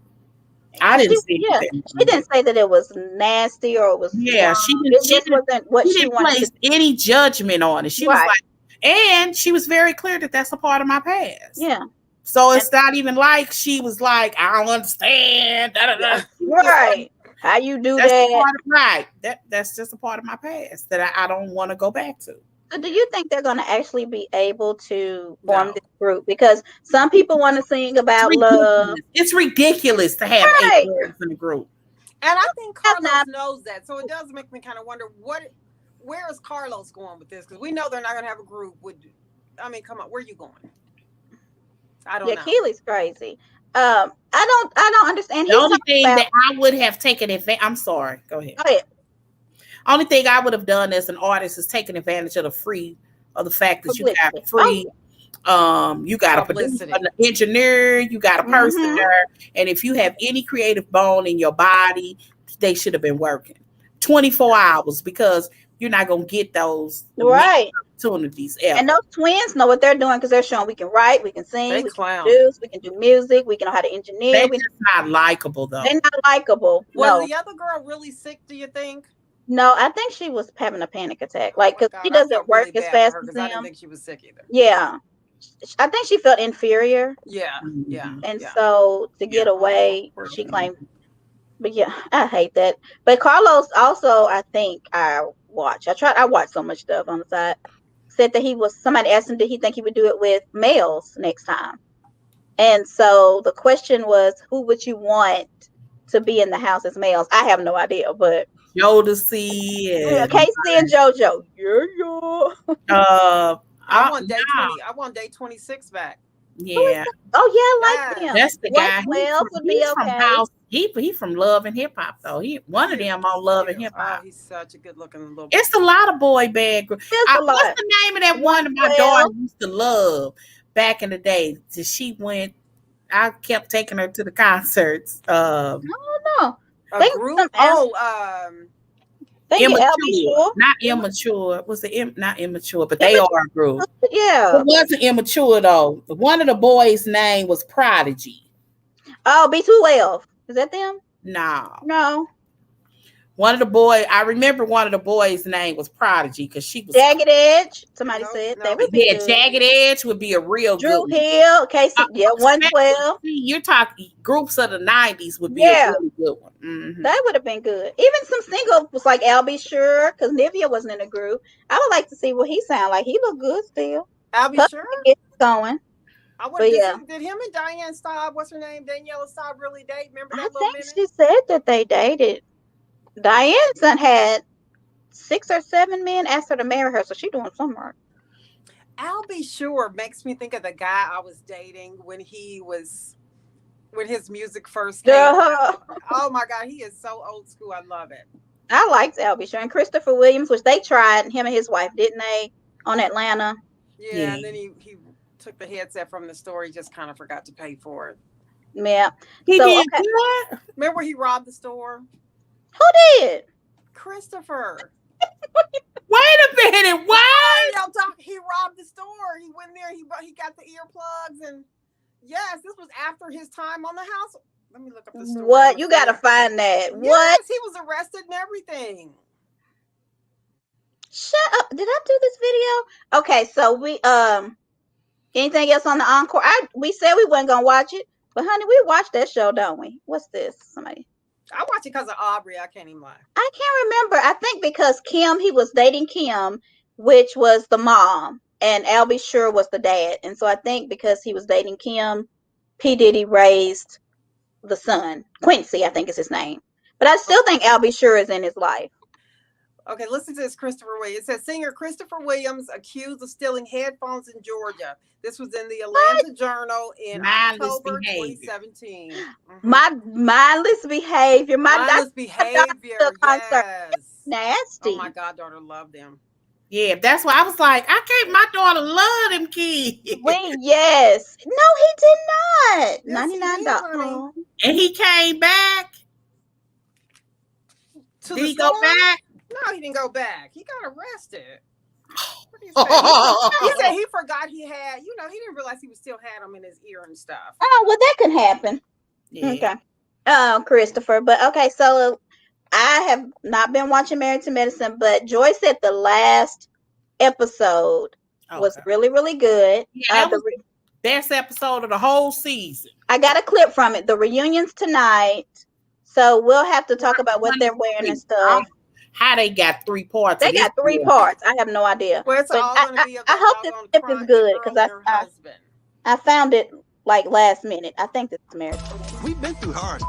I she didn't see yeah, anything she wrong with didn't it. say that it was nasty or it was Yeah, wrong. It just wasn't what she she didn't wanted to place any judgment on it. do. She was Right. like, and she was very clear that that's a part of my past. Yeah. So And it's not even like she was like, I don't understand. Da, da, da. Yeah. She was just like, right. How you do that's a that? part of right. That's just a part of my past that I don't want to go back to. So do you think they're gonna actually be able to form No. this group? Because some people want to sing It's about love. ridiculous. It's ridiculous to have eight Right. girls in a group. And I think That's Carlos not knows that. So it does make me kind of wonder where is Carlos going with this? Because we know they're not going to have a group with. I mean, come on, where are you going? I don't yeah, know. Keely's crazy. I don't understand. The He's only talking thing about that I would have taken advantage, I'm sorry, go ahead. go ahead, Only thing I would have done as an artist is taking advantage of the fact that you got publicity. Oh free. You got a producer, Publicity. an engineer, you got a yeah. person there, and if you have any creative bone in your body, they should have been working 24 hours because you're not gonna get those many Right. opportunities And ever. those twins know what they're doing because they're showing we can write, we can sing, They we can clown. produce, we can do music, we can know how to They engineer. just not likable They're though. not likable. Was No, the other girl really sick, do you think? no. I think she was having a panic attack, Oh like my because she God. I doesn't felt work really as bad for fast her as because I didn't them. think she was sick either. Yeah, I think she felt inferior, Yeah. Yeah. Mhm. and Yeah. so to Yeah. get away, Poor she thing. claimed. But yeah, I hate that. But Carlos also, I think I watch. I watch so much stuff on the side. Said that somebody asked him, did he think he would do it with males next time? And so the question was, who would you want to be in the house as males? I have no idea, but Jodeci yeah, and Casey and JoJo. Yeah, yeah. uh, I I, want day nah, 20. I want day 26 back. Who is yeah. that? Oh yeah, I like Yes. them. That's the guy. 112 would be He's from okay. House. He from Love and Hip Hop though. He one of Cute. them on Love and Cute. Hip Oh, Hop. he's such a good looking little. It's a lot of boy band group. There's a What's lot. the name of that one that my daughter 112. used to love back in the day? She went. I kept taking her to the concerts. No. A Think group? some think you LB Immature, Sure. not immature. Was it not immature? But they are Immature. a group. It Yeah. wasn't immature though. One of the boys' name was Prodigy. Oh, B212. Is that them? No. No. One of the boys, I remember one of the boys' name was Prodigy because she was. Jagged Edge. Somebody Nope. said they Nope. would be Yeah, good. Jagged Edge would be a real good Drew one. Hill. Casey. Yeah, Especially, 112. see, you're talking groups of the '90s would be a Yeah. really good one. Mhm. That would have been good. Even some singles like LB Sure, because Nivea wasn't in the group. I would like to see what he sound like. He look good still. I'll be Plus, sure. he get going. I would. But yeah, Did him and Diane Staub, what's her name? Daniela Staub really date? Remember I that little think minute? she said that they dated. Diane's done had 6 or 7 men ask her to marry her, so she doing some work. I'll be sure makes me think of the guy I was dating when his music first came out. Oh my God, he is so old school. I love it. I liked Albie Sure and Christopher Williams, which they tried him and his wife, didn't they, on Atlanta? Yeah, and then he took the headset from the store. He just kind of forgot to pay for it. Yeah. He So did okay, what? Remember he robbed the store? who did? Christopher. Wait a minute, what? He robbed the store. He went there. He got the earplugs and yes, this was after his time on the house. Let me look up the story. What? You gotta find that. Yes, What? he was arrested and everything. Shut up. Did I do this video? Okay, so we anything else on the encore? We said we weren't gonna watch it, but honey, we watched that show, don't we? What's this? Somebody. I watched it because of Aubrey. I can't even lie. I can't remember. I think because he was dating Kim, which was the mom, and Albie Sure was the dad. And so I think because he was dating Kim, P. Diddy raised the son. Quincy, I think is his name. But I still think Albie Sure is in his life. Okay, listen to this, Christopher Williams. It says singer Christopher Williams accused of stealing headphones in Georgia. This was in the Atlanta Journal in October 2017. Mm-hmm. My mindless behavior. Mindless behavior. Yes. Nasty. Oh my goddaughter loved them. Yeah, that's why I was like, I can't. My daughter love them kids, Yes. No, he did not. Yes, he did, $99. honey. and he came back. To Did the he go store? back? No, he didn't go back. He got arrested. What do you say? He said he forgot he had, he didn't realize he still had them in his ear and stuff. Oh, well, that can happen. Yeah. Okay. Christopher. But okay, so I have not been watching Married to Medicine, but Joy said the last episode was Okay. really, really good. Yeah, that was the best episode of the whole season. I got a clip from it. The reunion's tonight, so we'll have to talk about what they're wearing and stuff. How they got 3 parts? They got 3 parts. I have no idea. Well, it's But all going to be I hope this clip is good because I found it like last minute. I think this is Married. We've been through hard.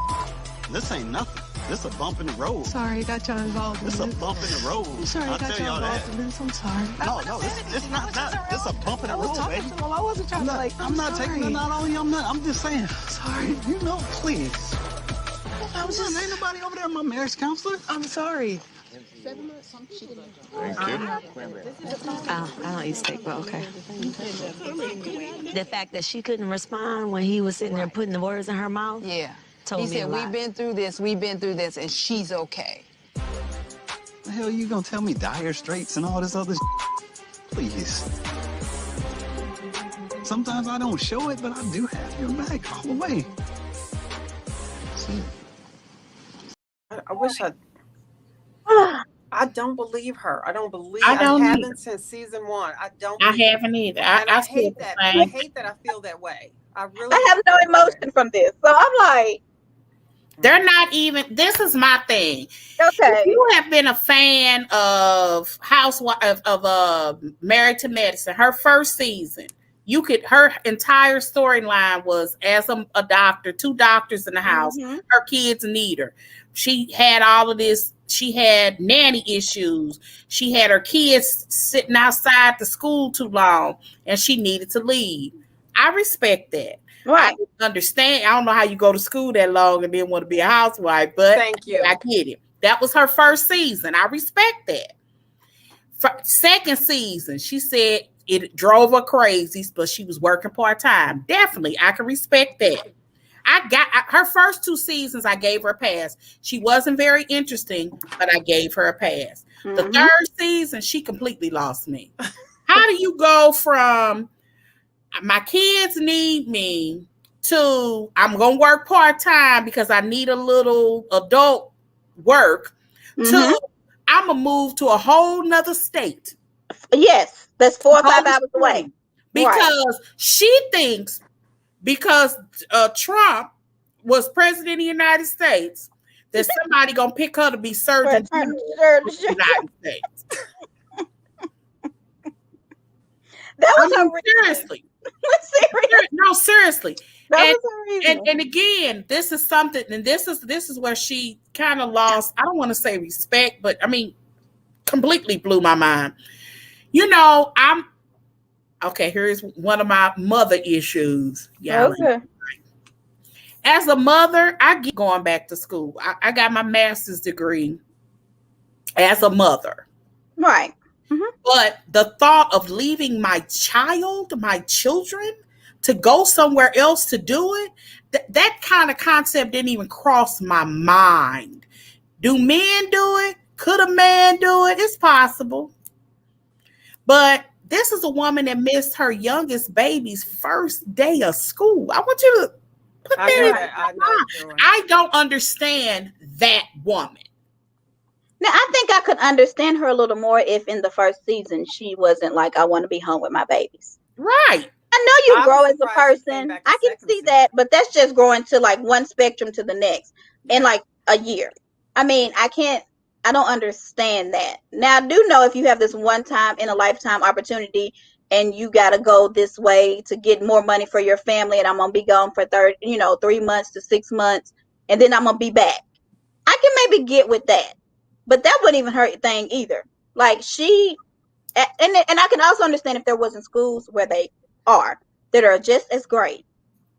This ain't nothing. This a bump in the road. Sorry, I got y'all involved in This a bump in the road. I'm sorry, I got y'all involved in this. I'm sorry. No, it's not that. It's a bump in the road, baby. I wasn't trying to like. I'm not taking it out on you. I'm just saying. Sorry. You know, please. I was just. Ain't nobody over there, my marriage counselor. I'm sorry. Thank you. I don't eat steak, but okay. The fact that she couldn't respond when he was sitting there putting the words in her mouth. Yeah. Told He me a said, lot. we've been through this, and she's okay. The hell you gonna tell me dire straits and all this other Please. Sometimes I don't show it, but I do have your back all the way. See? I wish I don't believe her. I don't believe. I don't haven't either. Since season 1. I don't. I believe haven't either. I I hate that. I hate that I feel that way. I really. I have no emotion from this, so I'm like, they're not even. This is my thing. okay. If you have been a fan of Housewife of Married to Medicine, her first season, her entire storyline was as a doctor, 2 doctors in the house. Mm-hmm. Her kids need her. She had all of this. She had nanny issues. She had her kids sitting outside the school too long, and she needed to leave. I respect that. Right. I understand. I don't know how you go to school that long and then want to be a housewife, but Thank you. I get it. That was her first season. I respect that. Second season, she said it drove her crazy, but she was working part-time. Definitely, I can respect that. Her first 2 seasons, I gave her a pass. She wasn't very interesting, but I gave her a pass. Mm-hmm. The third season, she completely lost me. How do you go from my kids need me to I'm going to work part-time because I need a little adult work to I'm going to move to a whole nother state. Yes, that's 4 or 5 hours away. Because she thinks because Trump was president of the United States, that somebody gonna pick her to be Surgeon General of the United States. That was her seriously. No, seriously. And again, this is something, and this is where she kind of lost. I don't want to say respect, but I mean, completely blew my mind. Okay, here's one of my mother issues. Okay. As a mother, I get going back to school. I got my master's degree as a mother. Right. Mm-hmm. But the thought of leaving my children, to go somewhere else to do it, that kind of concept didn't even cross my mind. Do men do it? Could a man do it? It's possible. But this is a woman that missed her youngest baby's first day of school. I want you to put that in your mind. I don't understand that woman. Now, I think I could understand her a little more if in the first season she wasn't like, I want to be home with my babies. Right. I know you grow as a person. I can see that, but that's just growing to like one spectrum to the next in like a year. I mean, I don't understand that. Now, I do know if you have this one time in a lifetime opportunity and you got to go this way to get more money for your family, and I'm going to be gone for 3 months to 6 months, and then I'm going to be back. I can maybe get with that, but that wouldn't even hurt a thing either. Like and I can also understand if there wasn't schools where they are that are just as great.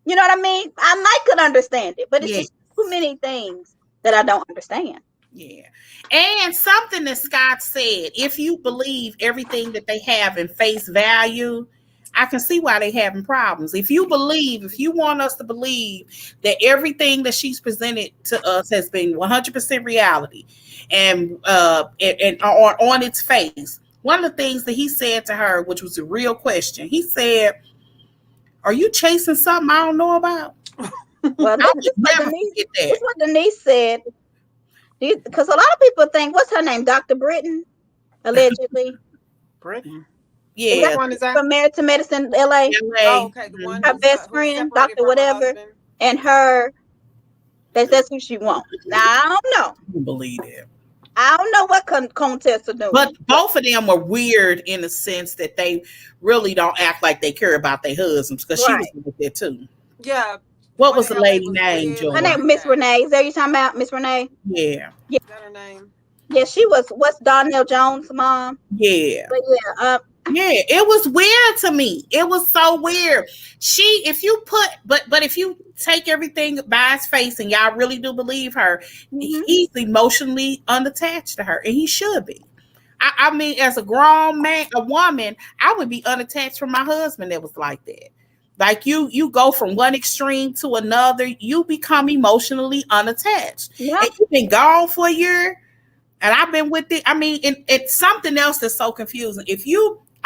You know what I mean? I might could understand it, but it's just too many things that I don't understand. Yeah. And something that Scott said, if you believe everything that they have in face value, I can see why they having problems. If you want us to believe that everything that she's presented to us has been 100% reality and on its face. One of the things that he said to her, which was a real question, he said, "Are you chasing something I don't know about?" Well, I this would never forget is that. what Denise said. Because a lot of people think, what's her name? Dr. Britton, allegedly. Britain. Is Which that Yeah. one is that? from Married to Medicine, LA? Oh, LA. okay. The one Her Mhm. best who's friend, separated Dr. from her Whatever, husband. and her, that's who she wants. Now, I don't know. I don't believe it. I don't know what Contessa doing. But both of them are weird in the sense that they really don't act like they care about their husbands because she was Right. like that too. Yeah. The What one was in the LA lady was name, weird. Her Joy? name Miss Renee. Is that you talking about, Miss Renee? Yeah. Yeah. Is that her name? Yeah, she was, what's Donnell Jones' mom? Yeah. But yeah, Yeah, it was weird to me. It was so weird. If you put, but if you take everything by his face and y'all really do believe her, he's emotionally unattached to her, and he should be. I mean, as a grown man, a woman, I would be unattached from my husband that was like that. Like you go from one extreme to another, you become emotionally unattached. yeah. And you've been gone for a year, and I've been with it. I mean, it's something else that's so confusing.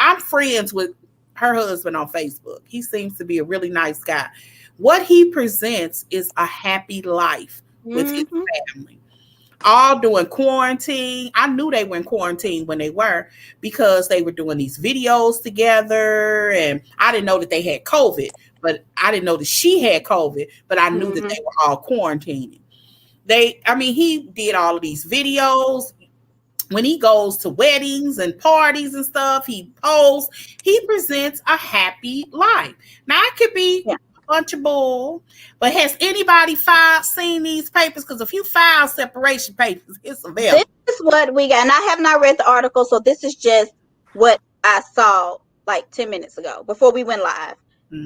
I'm friends with her husband on Facebook. He seems to be a really nice guy. What he presents is a happy life with his family, all doing quarantine. I knew they were in quarantine when they were because they were doing these videos together. And I didn't know that they had COVID, but I didn't know that she had COVID, but I knew that they were all quarantining. He did all of these videos. When he goes to weddings and parties and stuff, he posts, he presents a happy life. Now, it could be a bunch of bull, but has anybody seen these papers? Because if you file separation papers, it's available. This is what we got, and I have not read the article, so this is just what I saw like 10 minutes ago before we went live.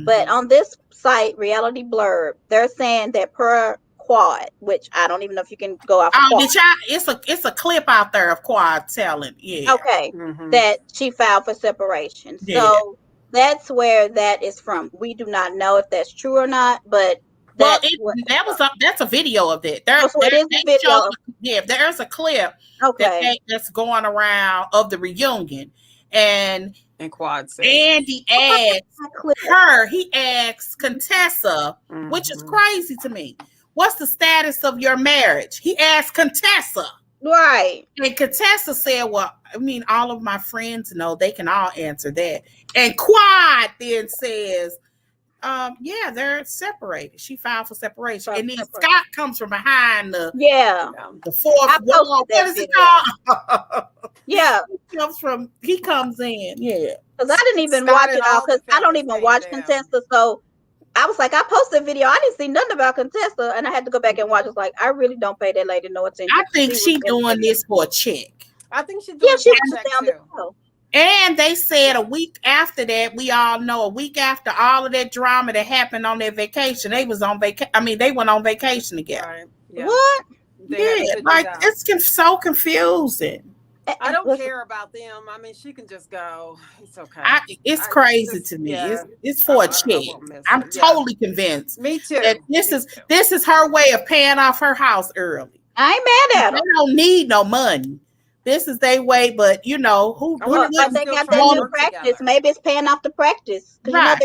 But on this site, Reality Blurb, they're saying that per Quad, which I don't even know if you can go off of Quad. It's a clip out there of Quad telling, yeah. Okay, that she filed for separation. So that's where that is from. We do not know if that's true or not, but that's that's a video of that. So it is a video. There's a clip that's going around of the reunion, and Quad says, Andy asks he asks Contessa, which is crazy to me. What's the status of your marriage? He asked Contessa. Right. And Contessa said, well, I mean, all of my friends know, they can all answer that. And Quad then says, yeah, they're separated. She filed for separation. And then Scott comes from behind the fourth wall. What is it called? Yeah. He comes in. Yeah. Because I didn't even watch it all because I don't even watch Contessa. So I was like, I posted a video. I didn't see nothing about Contessa, and I had to go back and watch. It's like, I really don't pay that lady no attention. I think she's doing this for a check. I think she's doing she wants to stay on the show. And they said a week after that, we all know, a week after all of that drama that happened on their vacation, they was on vacation. I mean, they went on vacation together. Right. Yeah. What? It's so confusing. I don't care about them. I mean, she can just go. It's okay. It's crazy to me. Yeah. It's for a check. I'm totally convinced. Me too. That this is her way of paying off her house early. I ain't mad at her. They don't need no money. This is their way, but you know who they got that new practice. Together. Maybe it's paying off the practice. Right.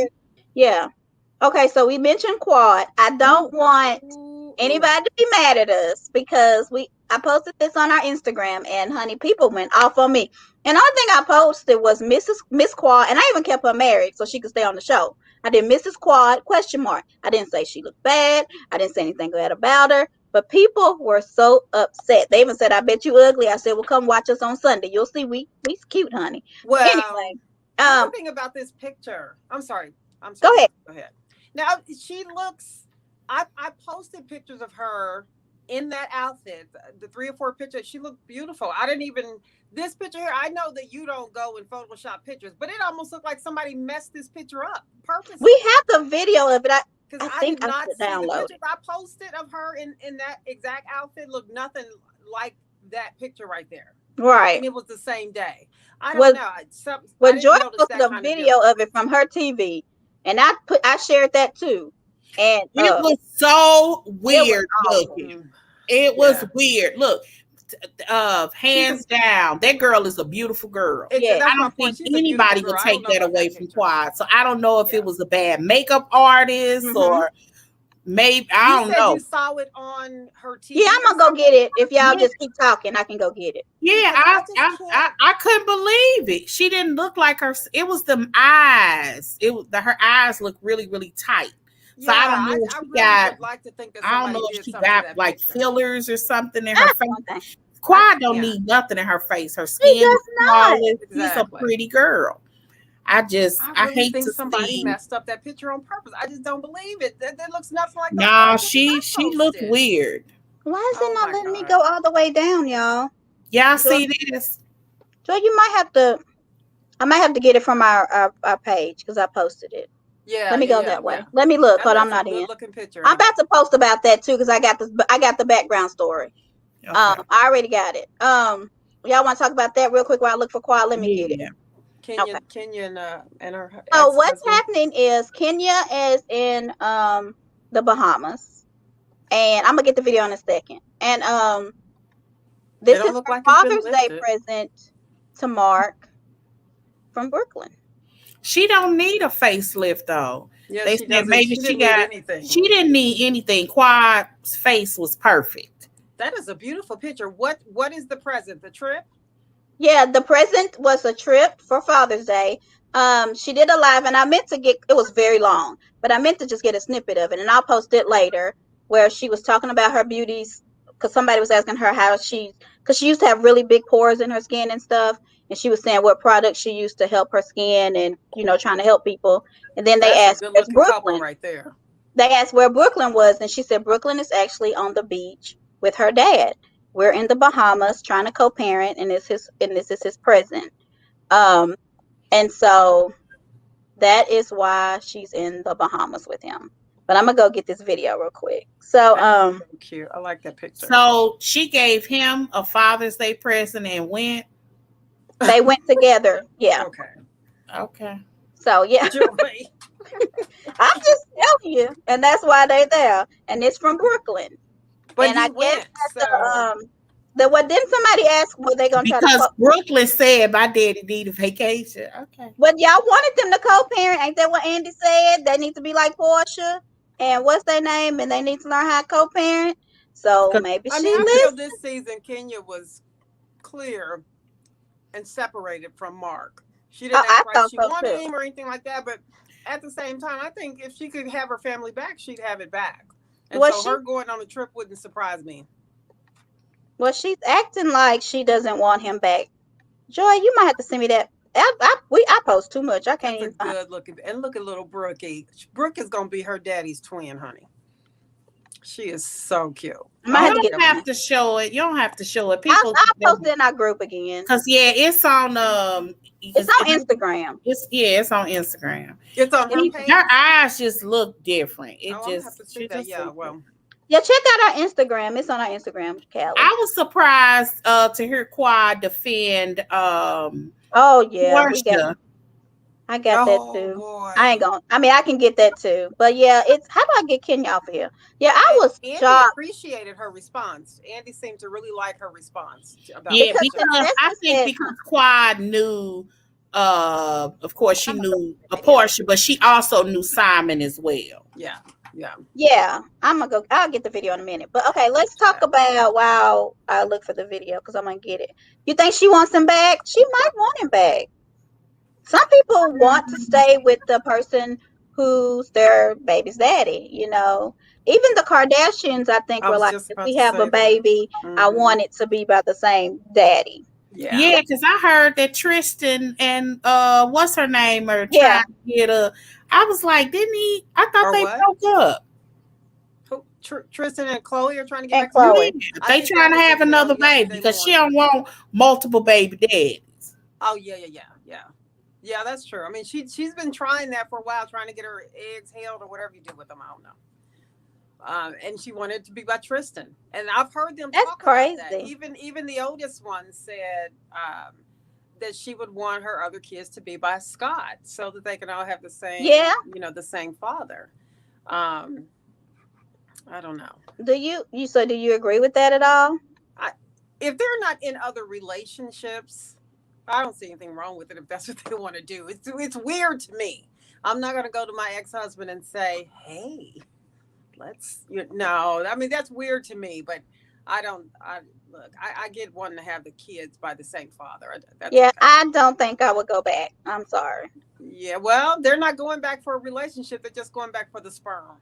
Yeah. Okay, so we mentioned Quad. I don't want anybody to be mad at us because I posted this on our Instagram, and honey, people went off on me. And the only thing I posted was Miss Quad, and I even kept her married so she could stay on the show. I did Mrs. Quad ? I didn't say she looked bad. I didn't say anything bad about her. But people were so upset. They even said, I bet you ugly. I said, well, come watch us on Sunday. You'll see we's cute, honey. Well, anyway. One thing about this picture. I'm sorry. Go ahead. Now, she looks, I posted pictures of her in that outfit, the 3 or 4 pictures. She looked beautiful. This picture here, I know that you don't go and Photoshop pictures, but it almost looked like somebody messed this picture up purposely. We have the video of it. Because I did not see the pictures I posted of her in that exact outfit look nothing like that picture right there. Right. And it was the same day. I don't Well, know. well, I didn't Joy notice posted that a kind of video difference. of it from her TV, and I shared that too. And It was so it was weird awful. looking. It was weird. Look, hands down, that girl is a beautiful girl. Yeah. That's I my don't point. think She's a beautiful anybody girl. would I don't take know that about away that from picture. Quad. So I don't know if Yeah. it was a bad makeup artist or maybe I You don't said know. you saw it on her TV. Yeah, I'm gonna go get it. If y'all just keep talking, I can go get it. Yeah, Because I just can't. I couldn't believe it. She didn't look like her. It was them eyes. It was her eyes look really, really tight. So I don't know if I she really got. would like to think that I don't know somebody if did she something to got that like picture. fillers or something in her face. Okay. Quad don't need nothing in her face. Her She skin is does not. flawless. She's a Exactly. pretty girl. I really hate think to somebody see. messed up that picture on purpose. I just don't believe it. That looks nothing like those Nah, pictures I she looked posted. weird. Why is it Oh not my letting me God. go all the way down, y'all? Y'all Joy, see this? Joy, you might have to. I might have to get it from our page because I posted it. Yeah, Let me go that way. Let me look. Hold on, I'm that's not a in. good looking picture. I'm about to post about that too because I got the background story. Okay. I already got it. Y'all want to talk about that real quick while I look for Quad? Let me get it. Kenya and her So what's ex-husband. happening is Kenya is in the Bahamas, and I'm gonna get the video in a second. And this is her Father's Day present to Mark from Brooklyn. She don't need a facelift though. Yeah, they she said doesn't. maybe She she didn't need got. anything. She didn't need anything. Quad's face was perfect. That is a beautiful picture. What is the present? The trip? Yeah, the present was a trip for Father's Day. She did a live, and I meant to get. It was very long, but I meant to just get a snippet of it, and I'll post it later, where she was talking about her beauties, because somebody was asking her how because she used to have really big pores in her skin and stuff, and she was saying what products she used to help her skin, and trying to help people. And then they asked, "Where's Brooklyn?" Right there. They asked where Brooklyn was, and she said Brooklyn is actually on the beach with her dad. We're in the Bahamas trying to co-parent, and this is his present. And so that is why she's in the Bahamas with him. But I'm gonna go get this video real quick. So so cute. I like that picture. So she gave him a Father's Day present and went. They went together. Yeah. Okay. So yeah. I'm just telling you, and that's why they're there. And it's from Brooklyn. But and I guess that what didn't somebody ask were they gonna try to because Brooklyn said my daddy need a vacation. Okay. But y'all wanted them to co-parent, ain't that what Andy said? They need to be like Porsha and what's their name, and they need to learn how to co-parent. So maybe I feel this season Kenya was clear and separated from Mark. She didn't act like she wanted him or anything like that, but at the same time, I think if she could have her family back, she'd have it back. And so her going on a trip wouldn't surprise me. Well, she's acting like she doesn't want him back. Joy, you might have to send me that. I post too much. I can't even find. Good looking. And look at little Brookie. Brooke is gonna be her daddy's twin, honey. She is so cute. You don't have to show it. You don't have to show it. People, I'll post it in our group again. Cause it's on Instagram. It's on Instagram. It's on her page. Her eyes just look different. I'll have to see that. Yeah, well. Yeah, check out our Instagram. It's on our Instagram, Callie. I was surprised to hear Quad defend Porsha. I got that too. Boy. I can get that too. But yeah, how do I get Kenya off of here? Yeah, I was Andy shocked. Appreciated her response. Andy seemed to really like her response. Because I think because Quad knew, of course she knew Porsha, but she also knew Simon as well. Yeah. I'll get the video in a minute. But okay, let's talk about while I look for the video because I'm gonna get it. You think she wants him back? She might want him back. Some people want to stay with the person who's their baby's daddy, Even the Kardashians, I think, were like, if we have a baby, I want it to be by the same daddy. Yeah, because I heard that Tristan and what's her name are trying to get I was like, didn't he? I thought they broke up. Tristan and Chloe are trying to get back Chloe. They trying to have another baby because she don't want multiple baby daddies. Oh yeah, that's true. I mean, she's been trying that for a while, trying to get her eggs held or whatever you do with them. I don't know. And she wanted to be by Tristan. And I've heard them That's talk about that. crazy. Even the oldest one said that she would want her other kids to be by Scott so that they can all have the same, Yeah. the same father. I don't know. Do you agree with that at all? If they're not in other relationships, I don't see anything wrong with it if that's what they want to do. It's weird to me. I'm not going to go to my ex-husband and say, hey, no, I mean, that's weird to me, but I get wanting to have the kids by the same father. Yeah, okay. I don't think I would go back. I'm sorry. Yeah, well, they're not going back for a relationship. They're just going back for the sperm.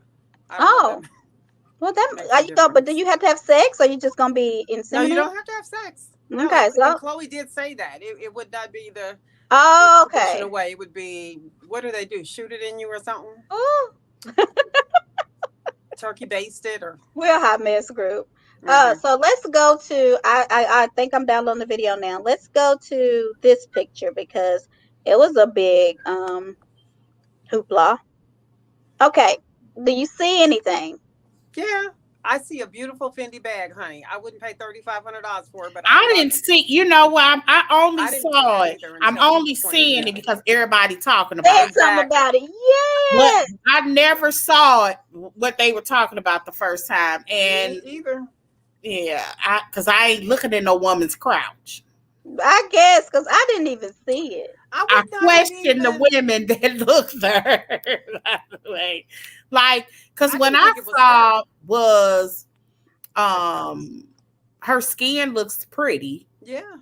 Well, but do you have to have sex, or you just gonna be inseminated? No, you don't have to have sex. No, okay, so Chloe did say that it would not be the okay way. It would be, what do they do? Shoot it in you or something? Oh. Turkey basted or we're a hot mess group. So let's go to I think I'm downloading the video now. Let's go to this picture because it was a big hoopla. Okay, do you see anything? Yeah, I see a beautiful Fendi bag, honey. I wouldn't pay $3,500 for it, but I didn't see. You know what? I only saw it. I'm only seeing it because everybody talking about it. Something about it. Yes. But I never saw it. What they were talking about the first time, and either. Yeah, because I ain't looking at no woman's crouch. I guess because I didn't even see it. I question the women that look there. By the way, like, because when I saw was her skin looks pretty. Yeah.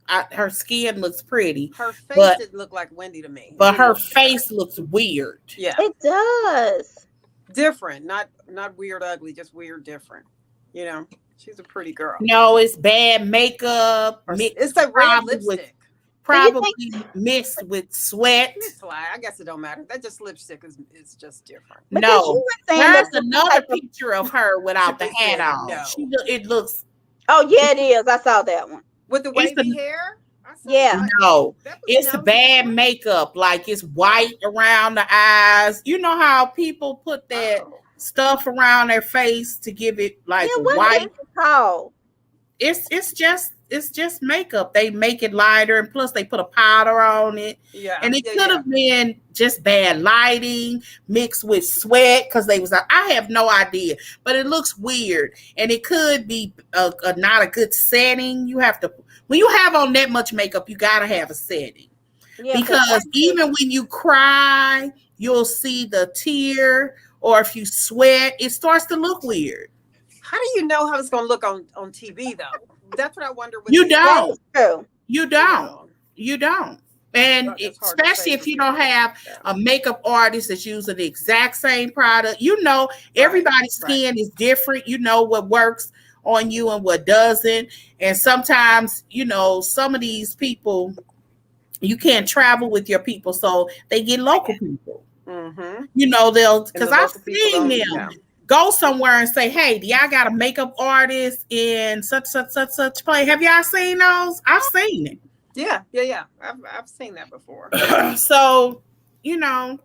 Her skin looks pretty. Her face didn't look like Wendy to me. But her face looks weird. Yeah. It does. Different. Not weird ugly, just weird different. You know, she's a pretty girl. No, it's bad makeup. It's like red lipstick. Probably mixed with sweat. I guess it don't matter. That just lipstick is just different. No, there's another picture of her without the hat on. No. It looks. Oh yeah, it is. I saw that one with the wavy hair. Yeah, no, it's a bad makeup. Like it's white around the eyes. You know how people put that stuff around their face to give it like white. It's just makeup. They make it lighter, and plus they put a powder on it. Yeah, and it could have been just bad lighting mixed with sweat because I have no idea, but it looks weird, and it could be not a good setting. You have to, when you have on that much makeup, you gotta have a setting because even when you cry, you'll see the tear, or if you sweat, it starts to look weird. How do you know how it's gonna look on TV though? That's what I wonder. You don't. And especially if you don't have a makeup artist that's using the exact same product, everybody's skin is different. You know what works on you and what doesn't. And sometimes, some of these people, you can't travel with your people, so they get local people. Mm-hmm. Because I've seen them. Go somewhere and say, hey, do y'all got a makeup artist in such place? Have y'all seen those? I've seen it. Yeah. I've seen that before. So, I don't know.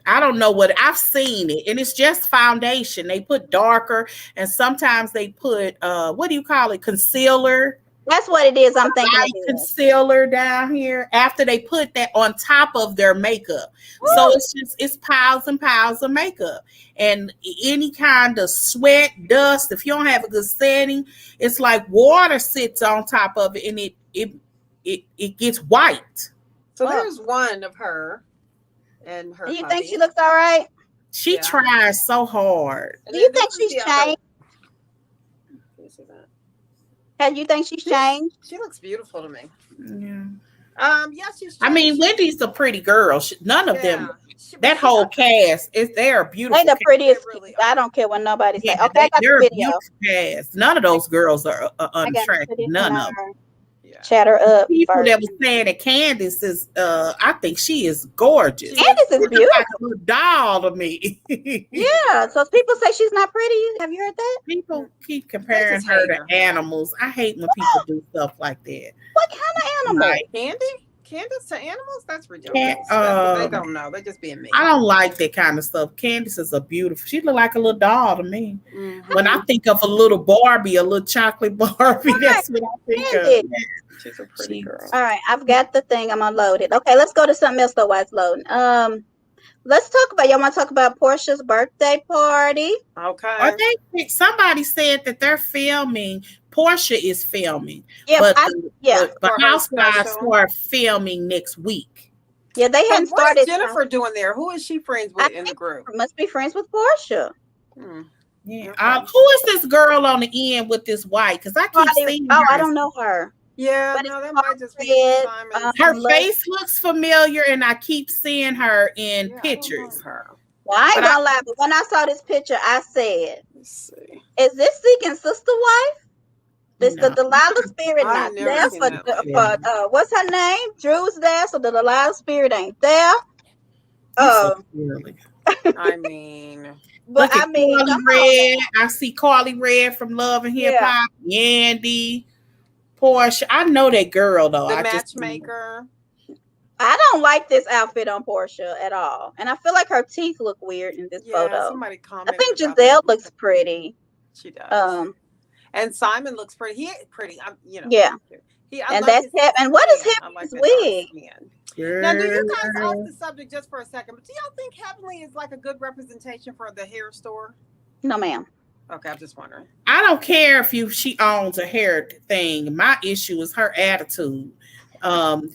I don't know what I've seen it, and it's just foundation. They put darker, and sometimes they put what do you call it? Concealer. That's what it is. I'm thinking concealer down here after they put that on top of their makeup. Woo! So it's piles and piles of makeup, and any kind of sweat, dust. If you don't have a good setting, it's like water sits on top of it, and it gets white. So there's one of her and her. Do you think she looks all right? She tries so hard. Do you think she's changed? How do you think she's changed? She looks beautiful to me. Yeah. She's changed. I mean, Wendy's a pretty girl. None of them. That whole cast they're beautiful. They're the prettiest. Really I don't care what nobody say. Okay, I got the video. Cast. None of those girls are unattractive. None of them. Chatter up. People that was saying that Candace is, I think she is gorgeous. Candace is beautiful. Like a little doll to me. Yeah. So people say she's not pretty. Have you heard that? People keep comparing her to animals. I hate when people do stuff like that. What kind of animal? Candy? Candace to animals? That's ridiculous. That's what they don't know. They're just being mean. I don't like that kind of stuff. Candace is a beautiful. She look like a little doll to me. Mm-hmm. When I think of a little Barbie, a little chocolate Barbie, that's what I think of. She's a pretty girl. All right, I've got the thing. I'm unloaded. Okay, let's go to something else though while it's loading. Let's talk about, y'all want to talk about Porsha's birthday party? Okay. Somebody said that they're filming. Porsha is filming. Yeah, but the Housewives start filming next week. Yeah, they hadn't started. What's Jennifer doing there? Who is she friends with in the group? Must be friends with Porsha. Yeah. Who is this girl on the end with this white? Because I keep seeing her. I don't know her. Yeah, but no, that might just be her face looks familiar, and I keep seeing her in pictures. Well, I ain't gonna lie, but when I saw this picture, I said, "Let's see, is this Seeking Sister wife? This the Delilah spirit not there for what's her name? Drew's there, so the Delilah spirit ain't there. I mean, but I mean, Carly Red. I see Carly Red from Love and Hip Hop. Yandy, Porsha. I know that girl though. The matchmaker. I don't like this outfit on Porsha at all, and I feel like her teeth look weird in this photo. Somebody commented. I think Giselle looks pretty. She does. And Simon looks pretty. He ain't pretty. Yeah. And that's him. And what is Heavenly's wig? Now, do you guys off the subject just for a second? But do y'all think Heavenly is like a good representation for the hair store? No, ma'am. Okay, I'm just wondering. I don't care if she owns a hair thing. My issue is her attitude.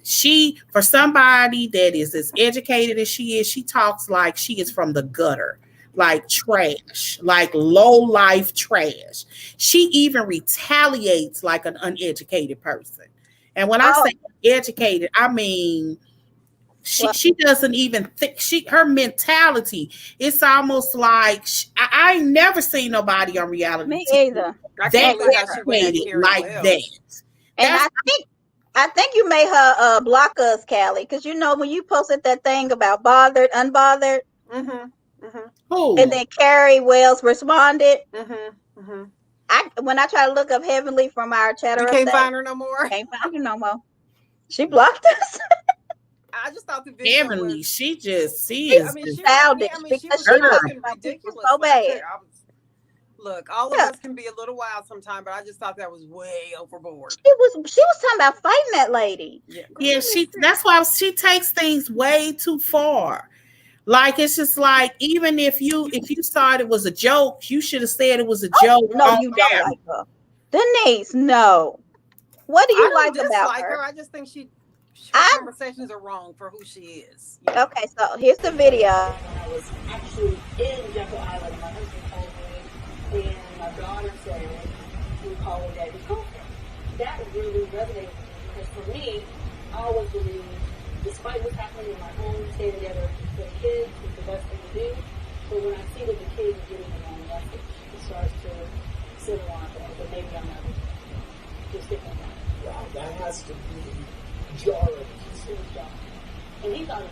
She, for somebody that is as educated as she is, she talks like she is from the gutter, like trash, like low life trash. She even retaliates like an uneducated person. And when I say educated, I mean she doesn't even think her mentality. It's almost like I ain't never seen nobody on reality. Me either. That educated like that. And I think you made her block us, Callie, because when you posted that thing about bothered, unbothered, and then Carrie Wells responded. When I try to look up Heavenly from our chatter, you can't find her no more. Can't find her no more. She blocked us. I just thought the video Heavenly, she is childish because she was ridiculous. So bad. Look, all of us can be a little wild sometimes, but I just thought that was way overboard. She was talking about fighting that lady. Yeah, that's why she takes things way too far. Like it's just like even if you thought it was a joke, you should have said it was a joke. No, you don't like her. Denise, no. What do you like about her? I just think her conversations are wrong for who she is. Okay, so here's the video. I was actually in Jekyll Island. My husband called me, and my daughter said, "We call her Daddy Coker." That really resonated with me because for me, I always believe, despite what's happening in my home, staying together for the kids is the best thing to do. But when I see that the kids are getting the wrong message, it starts to sit around there. But maybe I'm not just thinking about it. Wow, that has to be jarring. It was jarring. And he thought it was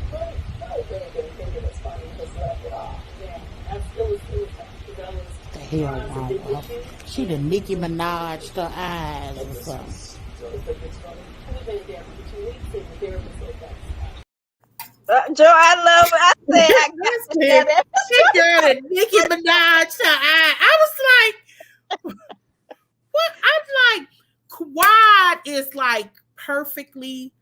funny. But I really didn't think it was funny. Just left it off. Yeah, it was tough. That was the hell wrong with her. She done Nicki Minaj her eyes or something. So it's like it's funny. We've been there for 2 weeks, and the therapist said that. Joe, I love it. I said I got that. She got a Nicki Minaj her eye. I was like, what? I'm like, Quad is like perfectly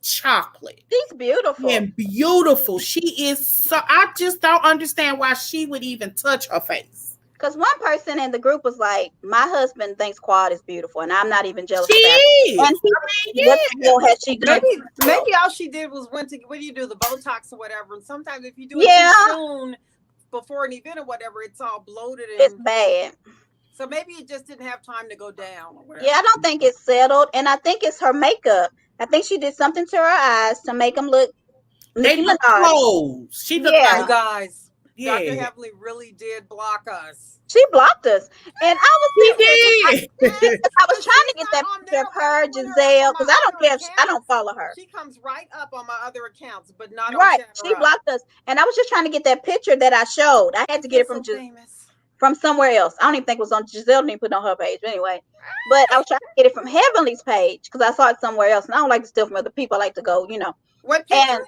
chocolate. She's beautiful. And beautiful. She is so. I just don't understand why she would even touch her face. Because one person in the group was like, my husband thinks Quad is beautiful, and I'm not even jealous she about it. And what has she done? Maybe all she did was what do you do, the Botox or whatever, and sometimes if you do it too soon before an event or whatever, it's all bloated. And it's bad. So maybe it just didn't have time to go down or whatever. Yeah, I don't think it's settled, and I think it's her makeup. I think she did something to her eyes to make them look Nicki Minaj. She looked like you guys. Yeah. Dr. Heavenly really did block us. She blocked us. And I was trying to get that picture of her, Giselle, because I don't care. I don't follow her. She comes right up on my other accounts, but not right. on She blocked us. And I was just trying to get that picture that I showed. I had to get it from famous. from somewhere else. I don't even think it was on Giselle. Didn't put it on her page, but anyway. But I was trying to get it from Heavenly's page because I saw it somewhere else, and I don't like to steal from other people. I like to go, What picture? And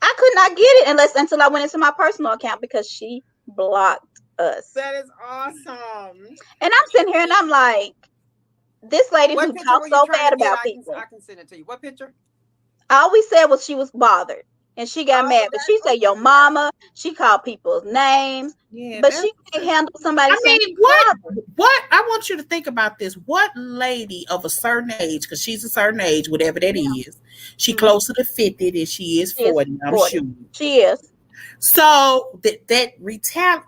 I could not get it until I went into my personal account because she blocked us. That is awesome. And I'm sitting here and I'm like, this lady who talks so bad about people. I can send it to you. What picture? All we said was she was bothered. And she got mad. But she said your mama. She called people's names. Yeah, but she can't handle somebody saying what? I want you to think about this. What lady of a certain age, because she's a certain age, whatever that is, she closer to 50 than she is 40. I'm sure. She is. So that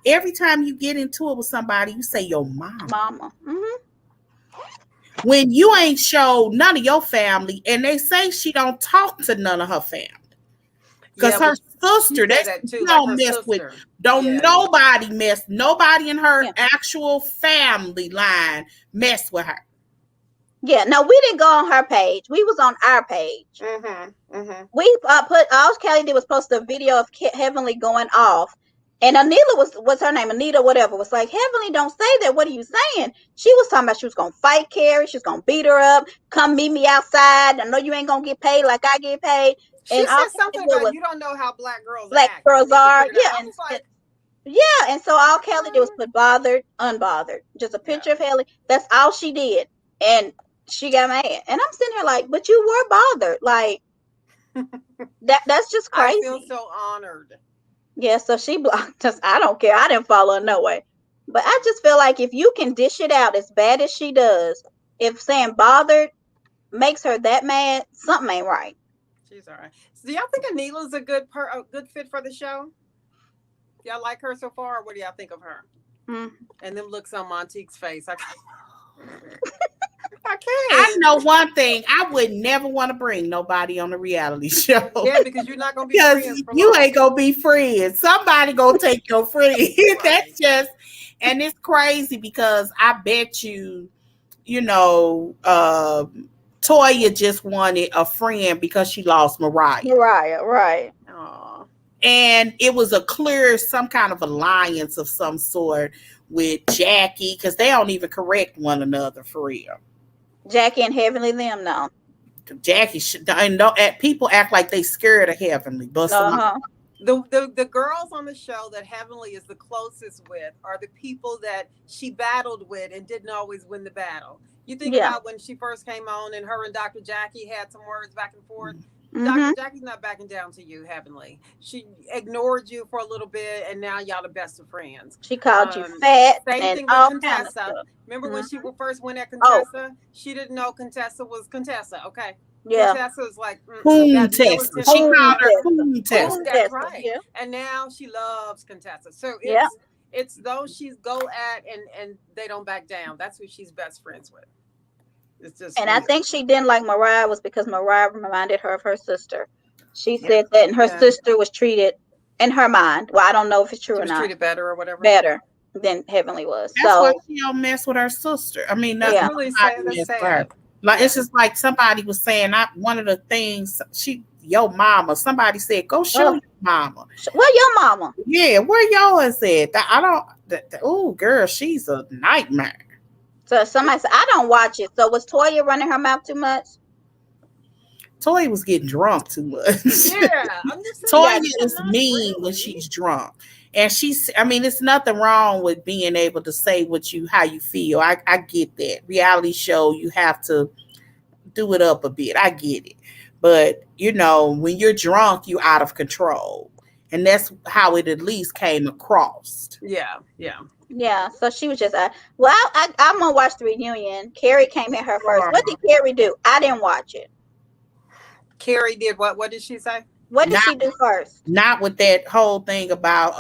every time you get into it with somebody, you say your mama. Mama. When you ain't showed none of your family, and they say she don't talk to none of her family. Because her sister, nobody in her actual family line mess with her. Yeah, no, we didn't go on her page. We was on our page. We all Kelly did was post a video of Heavenly going off. And Anila what's her name? Anita, whatever, was like, Heavenly, don't say that. What are you saying? She was talking about she was going to fight Carrie. She was going to beat her up. Come meet me outside. I know you ain't going to get paid like I get paid. She said something about you don't know how black girls act. Are. Yeah. And so all Kelly did was put bothered, unbothered. Just a picture of Kelly. That's all she did. And she got mad. And I'm sitting here like, but you were bothered. Like, that's just crazy. I feel so honored. Yeah, so she blocked us. I don't care. I didn't follow her no way. But I just feel like if you can dish it out as bad as she does, if saying bothered makes her that mad, something ain't right. She's all right. So do y'all think Anila's a good fit for the show? Y'all like her so far? Or what do y'all think of her? And them looks on Montique's face. I can't. I know one thing. I would never want to bring nobody on a reality show. Yeah, because you're not going to be friends. You ain't going to be friends. Somebody going to take your friend. That's just, and it's crazy because I bet you, Toya just wanted a friend because she lost Mariah. Mariah, right. Aww. And it was some kind of alliance of some sort with Jackie because they don't even correct one another for real. Jackie and Heavenly, them no. Jackie people act like they scared of Heavenly. But the girls on the show that Heavenly is the closest with are the people that she battled with and didn't always win the battle. You think about when she first came on and her and Dr. Jackie had some words back and forth. Dr. Jackie's not backing down to you, Heavenly. She ignored you for a little bit, and now y'all the best of friends. She called you fat. Same thing with Contessa. Remember when she first went at Contessa? She didn't know Contessa was Contessa. Okay. Yeah. Contessa was like Contessa. She called her Contessa. That's right. Yeah. And now she loves Contessa. So it's those she's go at and they don't back down. That's who she's best friends with. It's just I think she didn't like Mariah was because Mariah reminded her of her sister. She said that and her sister was treated in her mind. Well, I don't know if it's true or not. Treated better or whatever. Better than Heavenly was. That's why she don't mess with her sister. I mean, that's really sad. Like it's just like somebody was saying. One of the things your mama. Somebody said, "Go show your mama." Where your mama? Yeah, where yours at? Oh, girl, she's a nightmare. So somebody said, I don't watch it. So was Toya running her mouth too much? Toya was getting drunk too much. Yeah. I'm just saying, Toya is mean when she's drunk. And it's nothing wrong with being able to say how you feel. I get that. Reality show, you have to do it up a bit. I get it. But, when you're drunk, you're out of control. And that's how it at least came across. Yeah. Yeah, so she was just, I'm going to watch the reunion. Carrie came at her first. What did Carrie do? I didn't watch it. Carrie did what? What did she say? What did she do first? Not with that whole thing about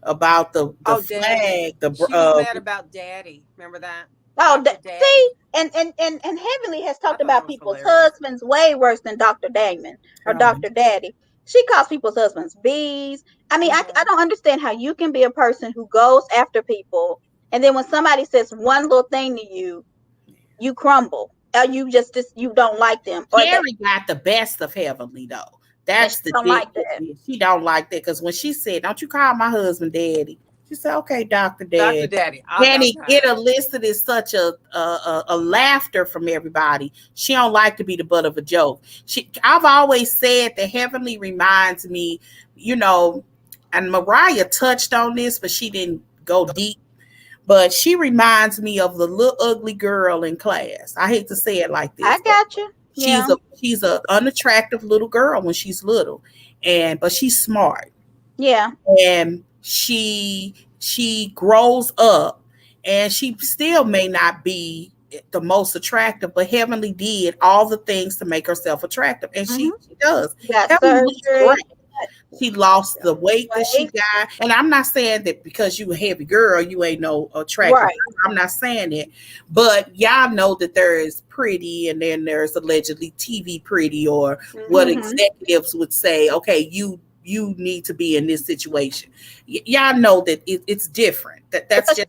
the flag. She was mad about Daddy. Remember that? Oh, see, and Heavenly has talked about people's husbands way worse than Dr. Damon or Dr. Daddy. She calls people's husbands bees. I mean, I don't understand how you can be a person who goes after people, and then when somebody says one little thing to you, you crumble. Or you you don't like them. Carrie got the best of Heavenly, though. That's the thing. She don't like that because when she said, "Don't you call my husband Daddy?" She said, okay, Dr. Dr. Dad. Daddy. And it elicited such a laughter from everybody. She don't like to be the butt of a joke. I've always said that Heavenly reminds me, you know, and Mariah touched on this, but she didn't go deep. But she reminds me of the little ugly girl in class. I hate to say it like this. I got you. Yeah. She's a unattractive little girl when she's little, but she's smart. Yeah. And she grows up, and she still may not be the most attractive, but Heavenly did all the things to make herself attractive, and she does. Heavenly looks great. She lost the weight that she got. And I'm not saying that because you a heavy girl, you ain't no attractive. Right. I'm not saying it. But y'all know that there is pretty, and then there's allegedly TV pretty, or what executives would say, okay, you need to be in this situation. Y'all know that it's different. That's just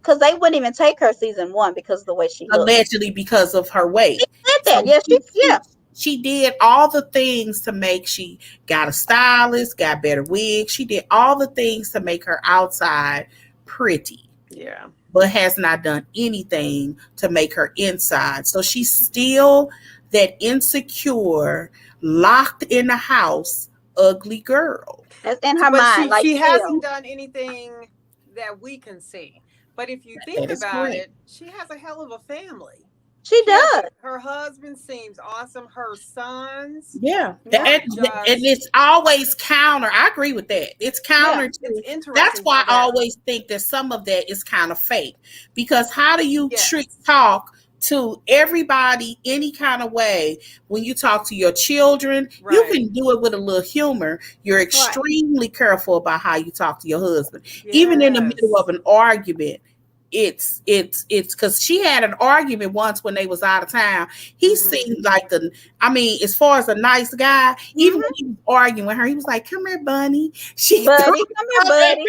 because they wouldn't even take her season 1 because of the way she looked. Allegedly because of her weight. She did that. She did all the things to make, she got a stylist, got better wigs. She did all the things to make her outside pretty. Yeah. But has not done anything to make her inside. So she's still that insecure, locked in the house, ugly girl. That's in her mind. She hasn't done anything that we can see. But if you think about it, she has a hell of a family. She does. Her husband seems awesome. Her sons. Yeah. And it's always counter. I agree with that. It's counter to. It's interesting. That's why I always think that some of that is kind of fake. Because how do you talk to everybody any kind of way when you talk to your children? Right. You can do it with a little humor. You're extremely careful about how you talk to your husband. Yes. Even in the middle of an argument. It's because she had an argument once when they was out of town. He seemed like as far as a nice guy, even when he was arguing with her, he was like, come here, Bunny. Come here, buddy.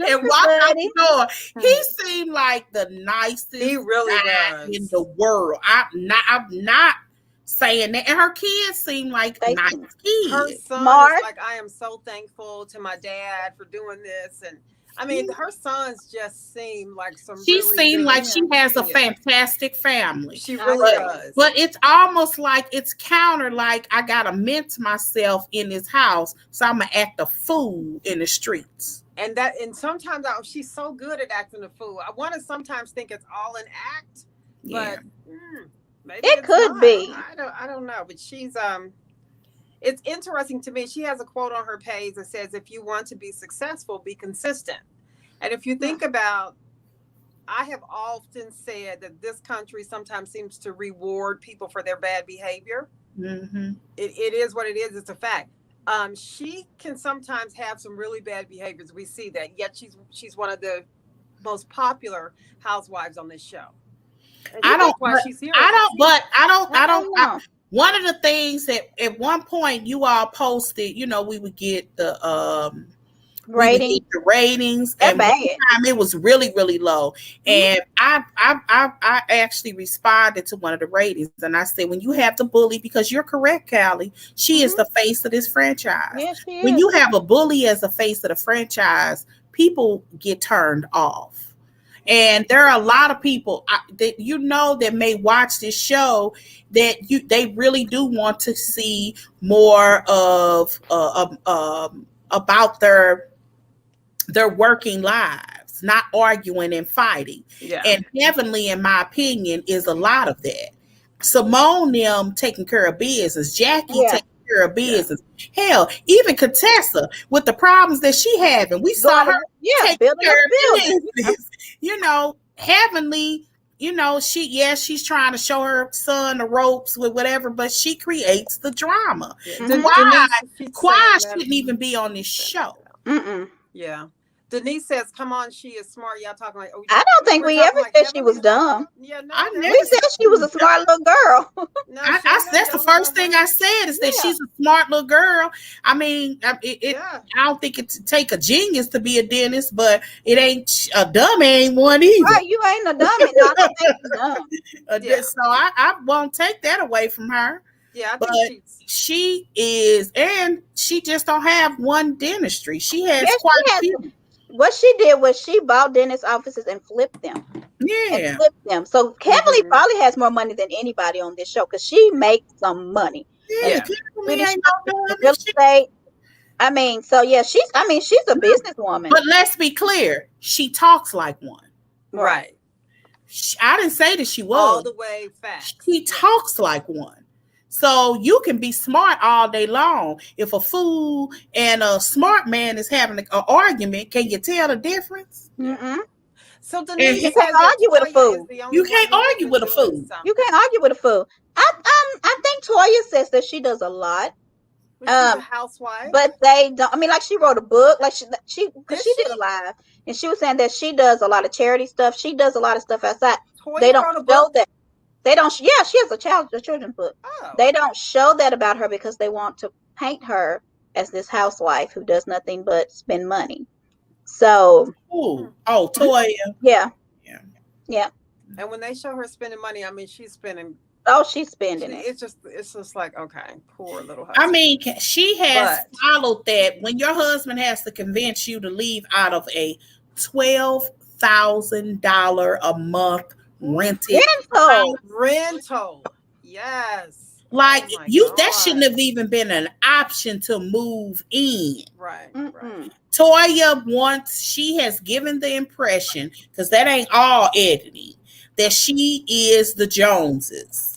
And walked out the door. He seemed like the nicest guy in the world. I'm not saying that. And her kids seem like nice kids. Her son is like, I am so thankful to my dad for doing this. And I mean, her sons just seem like she has a fantastic family. She really does. But it's almost like it's counter, like I gotta mince myself in this house, so I'm gonna act a fool in the streets. And sometimes she's so good at acting a fool. I want to sometimes think it's all an act, but maybe it could be. I don't know, but she's it's interesting to me. She has a quote on her page that says, if you want to be successful, be consistent. And if you think about, I have often said that this country sometimes seems to reward people for their bad behavior. Mm-hmm. It is what it is. It's a fact. She can sometimes have some really bad behaviors. We see that. Yet she's one of the most popular housewives on this show. I don't know. One of the things that at one point you all posted, we would get the ratings, and one time it was really, really low. And I actually responded to one of the ratings, and I said, when you have the bully, because you're correct, Callie, she is the face of this franchise. Yes, she is. When you have a bully as the face of the franchise, people get turned off. And there are a lot of people that may watch this show that they really do want to see more of about their working lives, not arguing and fighting. Yeah. And Heavenly, in my opinion, is a lot of that. Simone them taking care of business, Jackie taking care of business. Hell, even Contessa with the problems that she having, we saw her taking care of business. Heavenly, she's trying to show her son the ropes with whatever, but she creates the drama. Yeah. Why shouldn't even be on this show? Yeah. Denise says, come on, she is smart. Y'all talking like, I don't think we ever said she was dumb. Yeah, no, we said she was a smart little girl. That's the first thing I said is that she's a smart little girl. I mean, I don't think it take a genius to be a dentist, but it ain't a dummy ain't one either. Right, you ain't a dummy. No, I don't think you're dumb. So I won't take that away from her. Yeah, I but think she is, and she just don't have one dentistry. She has quite a few. what she did was she bought dentist offices and flipped them. Yeah. So Kimberly probably has more money than anybody on this show because she makes some money. Yeah, Kimberly ain't no dumb real shit. estate. I mean, so yeah, she's a businesswoman. But let's be clear, she talks like one. Right. I didn't say that she was. All the way facts. She talks like one. So you can be smart all day long. If a fool and a smart man is having an argument, can you tell the difference? Mm-mm. So Denise, you can't argue with a fool. You can't argue with a fool. You can't argue with a fool. I think Toya says that she does a lot. She's a housewife, but they don't. I mean, like she wrote a book, like she did a live, and she was saying that she does a lot of charity stuff. She does a lot of stuff outside. Toya they don't wrote a show book? that. They don't. Yeah, she has a children's book. Oh. They don't show that about her because they want to paint her as this housewife who does nothing but spend money. So. Toya. Yeah. And when they show her spending money, I mean, she's spending. Oh, she's spending it. It's just like, okay, poor little husband. I mean, she has followed that. When your husband has to convince you to leave out of a $12,000 a month rental, yes. Like that shouldn't have even been an option to move in. Right. Toya she has given the impression, because that ain't all editing, that she is the Joneses.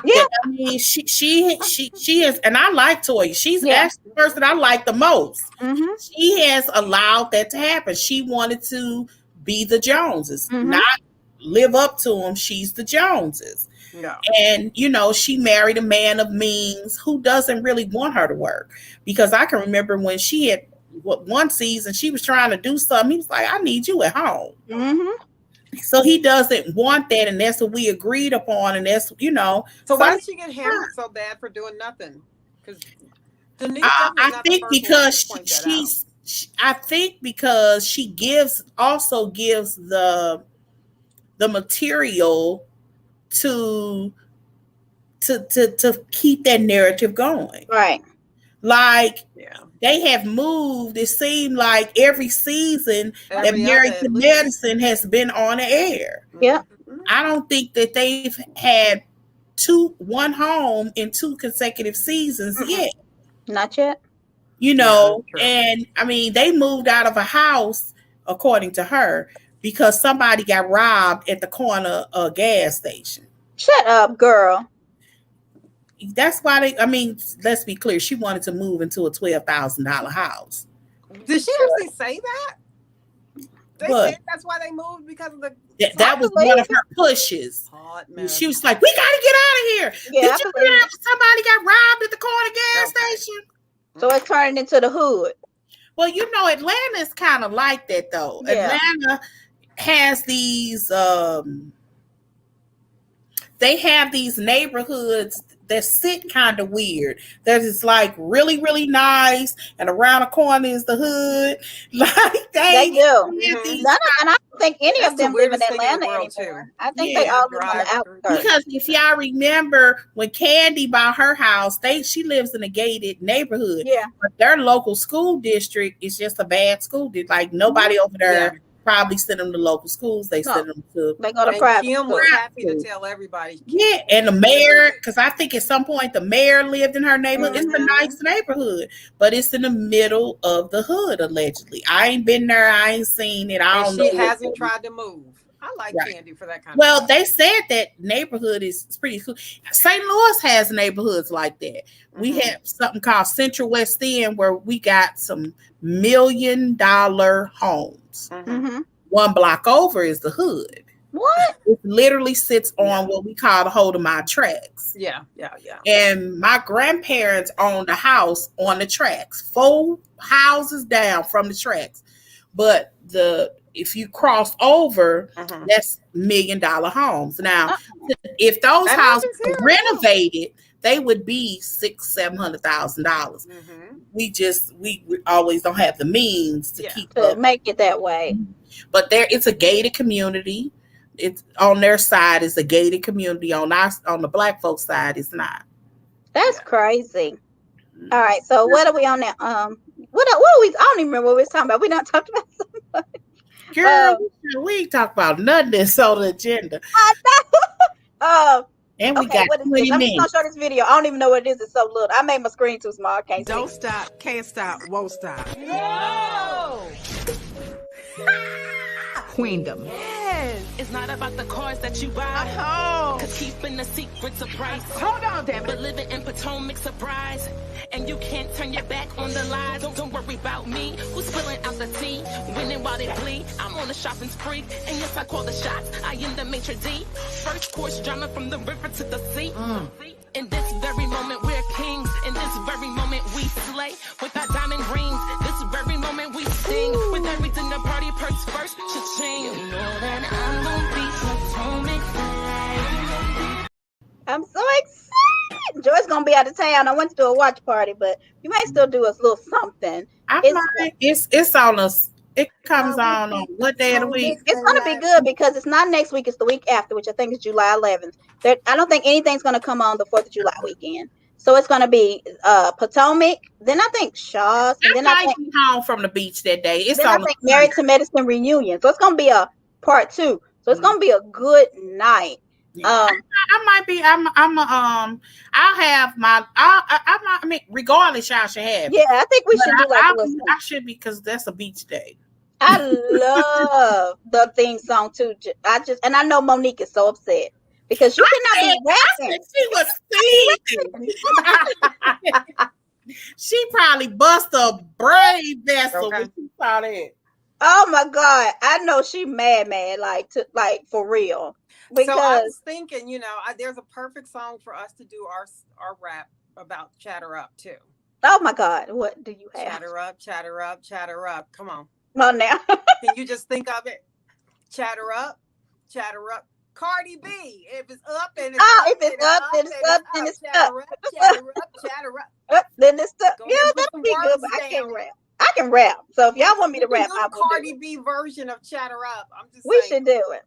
Yeah, I mean, she is, and I like Toya. She's actually the person I like the most. Mm-hmm. She has allowed that to happen. She wanted to be the Joneses, not live up to them. She's the Joneses. No. And she married a man of means who doesn't really want her to work, because I can remember when she had one season she was trying to do something. He was like, I need you at home. Mm-hmm. So he doesn't want that, and that's what we agreed upon, and that's So why did she get hammered so bad for doing nothing? Because I think because she gives the material to keep that narrative going. Right. Like they have moved. It seemed like every season that Married to Medicine has been on the air. Yeah. I don't think that they've had one home in 2 consecutive seasons yet. Not yet. And I mean, they moved out of a house, according to her, because somebody got robbed at the corner of a gas station. Shut up, girl. That's why let's be clear. She wanted to move into a $12,000 house. Did she actually say that? They said that's why they moved, because of the. That was one of her pushes. She was like, "We got to get out of here." Yeah, Did you hear somebody got robbed at the corner gas station? So it's turning into the hood. Well, Atlanta's kind of like that, though. Yeah. Atlanta has these. They have these neighborhoods that sit kind of weird. That is like really, really nice, and around the corner is the hood. Like they do. And I don't think any of them live in Atlanta anymore. I think they all live on the outskirts. Because if y'all remember when Candy bought her house, she lives in a gated neighborhood. Yeah. But their local school district is just a bad school district. Like nobody over there probably send them to local schools. They send them to. They go to private. Kim was happy to tell everybody. Yeah, and the mayor, because I think at some point the mayor lived in her neighborhood. It's a nice neighborhood, but it's in the middle of the hood, allegedly. I ain't been there. I ain't seen it. I don't know. She hasn't tried to move. I like Candy for that kind of stuff. Well, they said that neighborhood is pretty cool. St. Louis has neighborhoods like that. We have something called Central West End, where we got some $1 million homes. One block over is the hood. What? It literally sits on what we call the Potomac tracks. Yeah. And my grandparents owned a house on the tracks, 4 houses down from the tracks. But if you cross over, that's $1 million homes. Now, if those houses were renovated, they would be $600,000-$700,000. We always don't have the means to keep up. Make it that way. But it's a gated community. It's on their side is a gated community. On the Black folks side, it's not. That's crazy. All right. So what are we on now? What are we? I don't even remember what we was talking about. We not talking about so much. Girl, we ain't talk about nothing that's on the agenda. I know. And we Okay, got what is 20 this? I'm just minutes. gonna show this video. I don't even know what it is. It's so little. I made my screen too small. I can't see. Don't stop, can't stop, won't stop. No! Queendom. Yes. It's not about the cars that you buy. Cause keeping the secret's a price. Hold on, damn it. But living in Potomac's a prize. And you can't turn your back on the lies. Don't worry about me. Who's spilling out the tea? Winning while they bleed. I'm on a shopping spree. And yes, I call the shots. I am the maitre d'. First course drama from the river to the sea. In this very moment, we're kings. In this very moment, we slay. With our diamond rings. This very moment, we sing. With every dinner party, perks first. Cha-ching. You know that I'm gonna be Potomac for life. I'm so excited. Joy's gonna be out of town. I went to do a watch party, but you may still do a little something. It's on us. It comes on what day of the week? It's gonna be good because it's not next week. It's the week after, which I think is July 11th. I don't think anything's gonna come on the 4th of July weekend. So it's gonna be Potomac. Then I think Shaw's. And then I think be home from the beach that day. It's then on I think Married to Medicine reunion. So it's gonna be a part 2. So it's gonna be a good night. I might be. I'll have my. I mean, regardless, y'all should have. Yeah, I think we should do like I should be because that's a beach day. I love the theme song too. I know Monique is so upset because you cannot be rapping. She was seething. She probably bust a brain vessel when she saw that. Oh my God, I know she mad, like for real. Because so I was thinking, there's a perfect song for us to do our rap about Chatter Up too. Oh my God, what do you have? Chatter up, chatter up, chatter up. Come on. Come on now. Can you just think of it? Chatter up, chatter up. Cardi B. If it's up and it's up, if it's up, then it's up, then it's chatter up. Chatter up, chatter up. Then it's up. Yeah, that'd be good, but I can't rap. I can rap. So if y'all want me to rap, I'll do Cardi B version of Chatter Up. I'm just we should do it.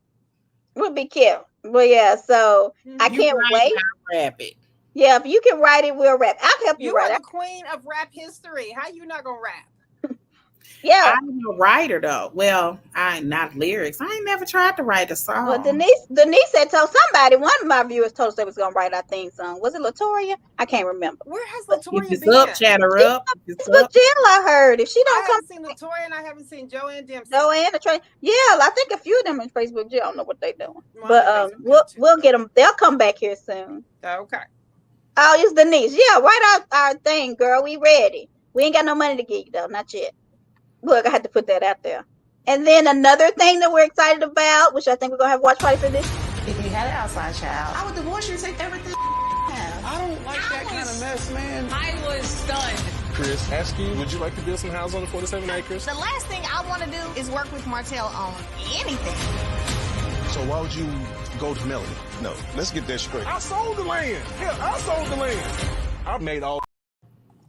We'll be cute. Well, yeah, so I can't wait. Rap it. Yeah, if you can write it, we'll rap. I'll help you You write are it. the queen of rap history. How you not gonna rap? Yeah. I'm a writer though. Well, I ain't not lyrics. I ain't never tried to write a song. Well, Denise had told somebody, one of my viewers told us they was gonna write our theme song. Was it Latoya? I can't remember. Where has Latoya if it's been? up, chatter up. It's what Jill I heard. If she don't I haven't seen Latoya and I haven't seen Joanne Dempsey. Joanne, yeah, I think a few of them in Facebook. Jill, I don't know what they doing, but we'll get them. They'll come back here soon. Okay. Oh, it's Denise. Yeah, write out our thing, girl. We ready. We ain't got no money to give you though, not yet. Look, I had to put that out there. And then another thing that we're excited about, which I think we're gonna have a watch party for this. If you had an outside child, I would divorce you and take everything. I don't like that kind of mess, man. I was stunned. Chris, ask you, would you like to build some houses on the 47 acres? The last thing I want to do is work with Martell on anything. So why would you go to Melanie? No, let's get that straight. I sold the land. Yeah, I sold the land. I made all.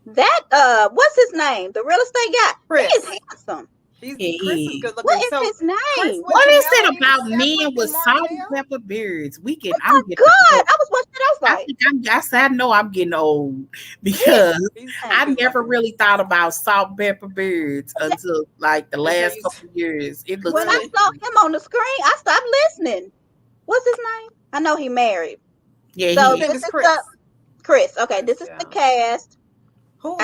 That what's his name? The real estate guy. Chris. He is handsome. Chris is good looking. What is his name? What is it about men with salt and pepper beards? God, I was watching it. I was like, I know I'm getting old because I never really thought about salt and pepper beards until like the last couple of years. It looks when I saw him on the screen, I stopped listening. What's his name? I know he married. Yeah, so this is Chris. Okay, this is the cast. Who's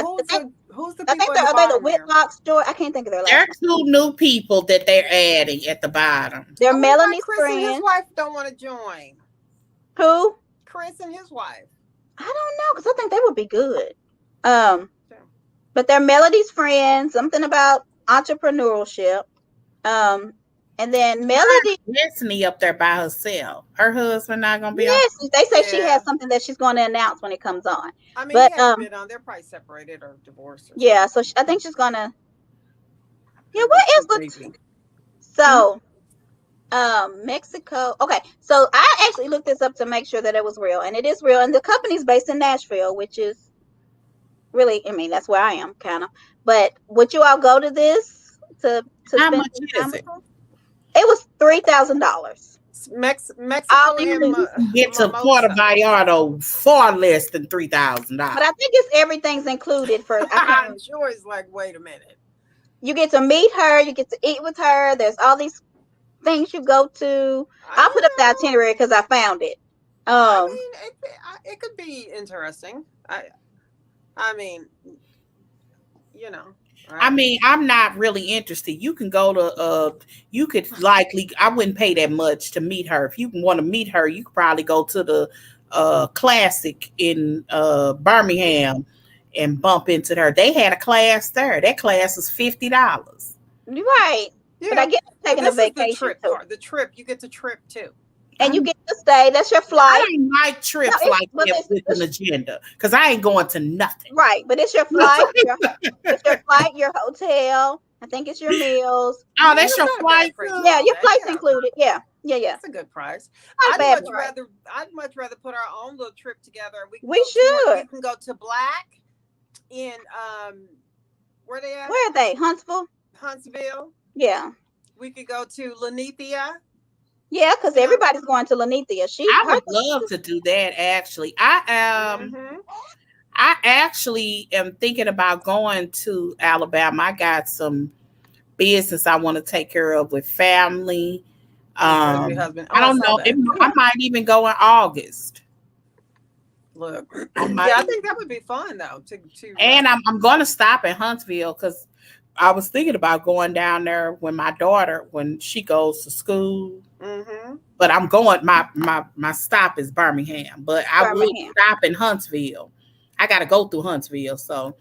the I think are they the Whitlock store? I can't think of their last name. There are 2 new people that they're adding at the bottom. They're Melanie's Chris friends. and his wife don't want to join. Who? Chris and his wife. I don't know, because I think they would be good. But they're Melody's friends, something about entrepreneurship. And then Melody Destiny up there by herself. Her husband not gonna be yes, they say she has something that she's going to announce when it comes on. I mean, but been on. They're probably separated or divorced. Yeah, so I think she's gonna. Yeah, what is the? So, Mexico. Okay, so I actually looked this up to make sure that it was real, and it is real. And the company's based in Nashville, which is really, I mean, that's where I am, kind of. But would you all go to this to How spend much some time is it? with them? It was $3,000. Mexico and Get to Puerto mimosa. Vallarta far less than $3,000. But I think it's everything's included for. I'm sure it's like, wait a minute. You get to meet her. You get to eat with her. There's all these things you go to. I'll put up the itinerary because I found it. I mean, it could be interesting. I mean, you know. I mean, I'm not really interested. You can go to you could likely, I wouldn't pay that much to meet her. If you want to meet her, you could probably go to the Classic in Birmingham and bump into her. They had a class there. That class was $50. Right. Yeah. But I get taking a vacation. The trip, you get the trip too. And you get to stay. That's your flight. I don't like trips like that with an agenda because I ain't going to nothing. Right, but it's your flight. It's your flight, your hotel. I think it's your meals. Oh, that's your flight. Yeah, your flight's included. Yeah. That's a good price. I'd much rather put our own little trip together. We should. We can go to Black in where they at? Where are they? Huntsville. Yeah. We could go to Lanithia. Yeah, because everybody's going to Lanithia. I would love to do that. Actually, I actually am thinking about going to Alabama. I got some business I want to take care of with family. I don't know. I might even go in August. Look, I think that would be fun though. And I'm going to stop in Huntsville because I was thinking about going down there when my daughter, when she goes to school. Mm-hmm. But I'm going. My stop is Birmingham, but I will stop in Huntsville. I got to go through Huntsville, so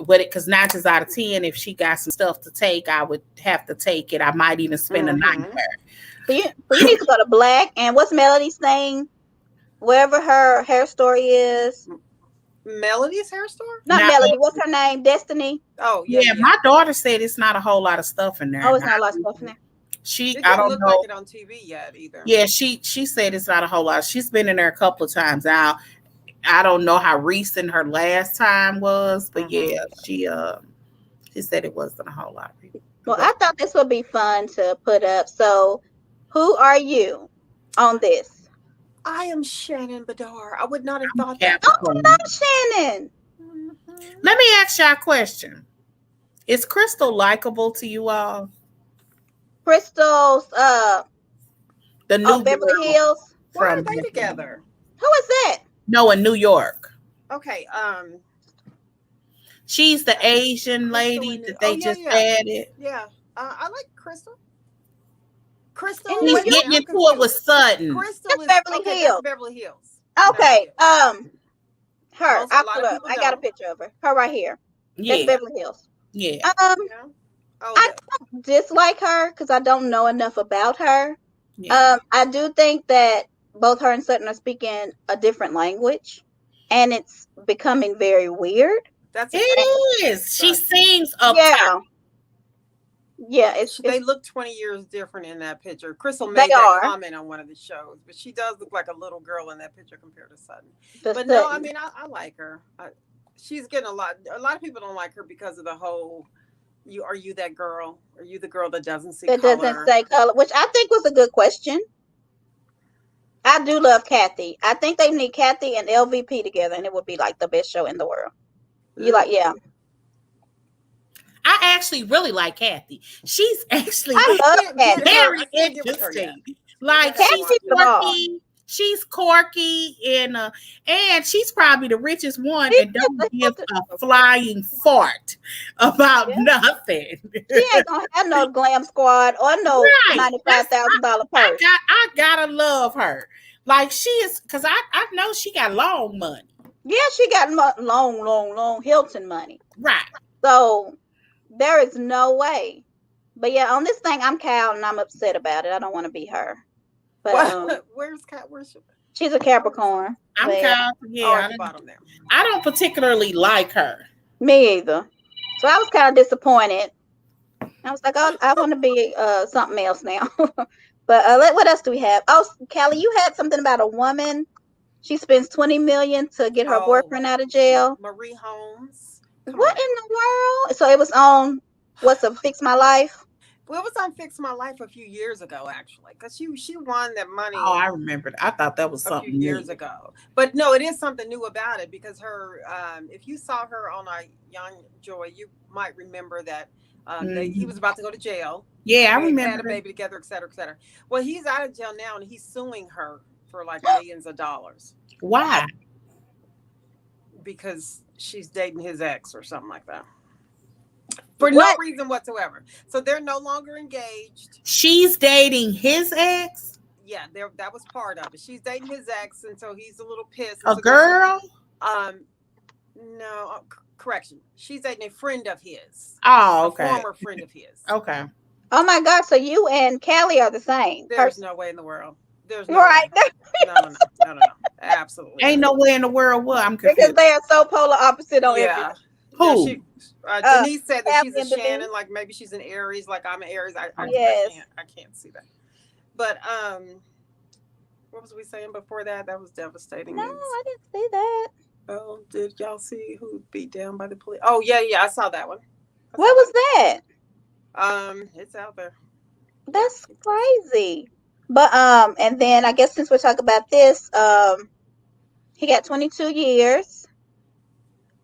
because 9 times out of 10, if she got some stuff to take, I would have to take it. I might even spend a night there. But you need to go to Black, and what's Melody's name? Wherever her hair story is. Melody's hair store? Not Melody. What's her name? Destiny. Oh yeah. My daughter said it's not a whole lot of stuff in there. Oh, it's not a lot of stuff in there. I don't know. Like it on TV yet either. Yeah, she said it's not a whole lot. She's been in there a couple of times now. I don't know how recent her last time was, but yeah, she said it wasn't a whole lot. Well, I thought this would be fun to put up. So, who are you on this? I am Shannon Bedard. I would not have thought that. Oh, no, Shannon. Let me ask y'all a question. Is Crystal likable to you all? Crystal's the new Beverly Hills. Why are they together? Who is that? No, in New York. Okay. She's the Asian lady that they just added. Yeah. I like Crystal. He's getting into it with Sutton. Crystal is Beverly Hills. Beverly Hills. Okay. Her. I'll put up. I got a picture of her. Her right here. Yeah. That's Beverly Hills. Yeah. I don't dislike her because I don't know enough about her. Yeah. I do think that both her and Sutton are speaking a different language, and it's becoming very weird. It is. She seems Yeah, they look 20 years different in that picture. Crystal made that comment on one of the shows, but she does look like a little girl in that picture compared to Sutton. But no, I mean, I like her. She's getting a lot of people don't like her because of the whole, are you that girl? Are you the girl that doesn't see color? That doesn't say color, which I think was a good question. I do love Kathy. I think they need Kathy and LVP together, and it would be like the best show in the world. Yeah. I actually really like Kathy. She's actually very interesting. Like she's quirky. She's quirky and she's probably the richest one that don't give a flying fart about nothing. She ain't gonna have no glam squad or no $95,000 purse. I gotta love her. Like she is, because I know she got long money. Yeah, she got long Hilton money. Right. So there is no way. But yeah, on this thing, I'm Cal and I'm upset about it. I don't want to be her. But where's Cal? She's a Capricorn. I'm Cal. Yeah, I don't particularly like her. Me either. So I was kind of disappointed. I was like, oh, I want to be something else now. But what else do we have? Oh, Callie, you had something about a woman. She spends $20 million to get her boyfriend out of jail. Marie Holmes. What in the world? So it was on Fix My Life? Well, it was on Fix My Life a few years ago, actually, because she won that money. Oh, I remember. I thought that was a something few years new. ago. But no, it is something new about it because her, if you saw her on a Young Joy, you might remember that he was about to go to jail. Yeah, I They remember. had a baby together, et cetera, et cetera. Well, he's out of jail now, and he's suing her for like millions of dollars. Why? Because she's dating his ex or something like that. For no reason whatsoever. So they're no longer engaged. She's dating his ex? Yeah, that was part of it. She's dating his ex, and so he's a little pissed. A so girl? No, correction. She's dating a friend of his. Oh, okay. A former friend of his. Okay. Oh my God! So you and Callie are the same. There's no way in the world. There's no right. way. No. Absolutely. Ain't no way in the world. What? I'm confused. Because they are so polar opposite on everything. Who? Denise said that Callie she's a and Denise. Shannon, like maybe she's an Aries, like I'm an Aries. I can't see that. But what was we saying before that? That was devastating. No, I didn't see that. Oh, did y'all see who beat down by the police? Oh yeah, I saw that one. What was that? It's out there. That's crazy. But and then I guess since we're talking about this, he got 22 years.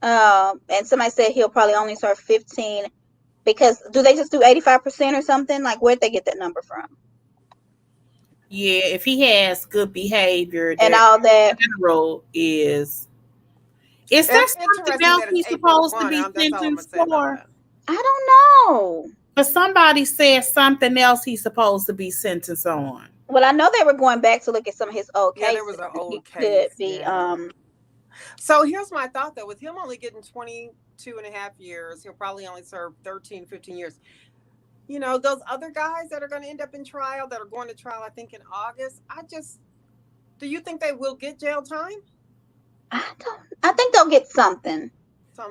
And somebody said he'll probably only serve 15 because do they just do 85% or something? Like where'd they get that number from? Yeah, if he has good behavior and all that, general is there something else he's supposed to be sentenced for? I don't know. But somebody said something else he's supposed to be sentenced on. Well, I know they were going back to look at some of his old cases. Yeah, there was an old case. Could be, So here's my thought, though. With him only getting 22 and a half years, he'll probably only serve 13, 15 years. You know, those other guys that are going to end up in trial, that are going to trial, I think, in August, do you think they will get jail time? I think they'll get something.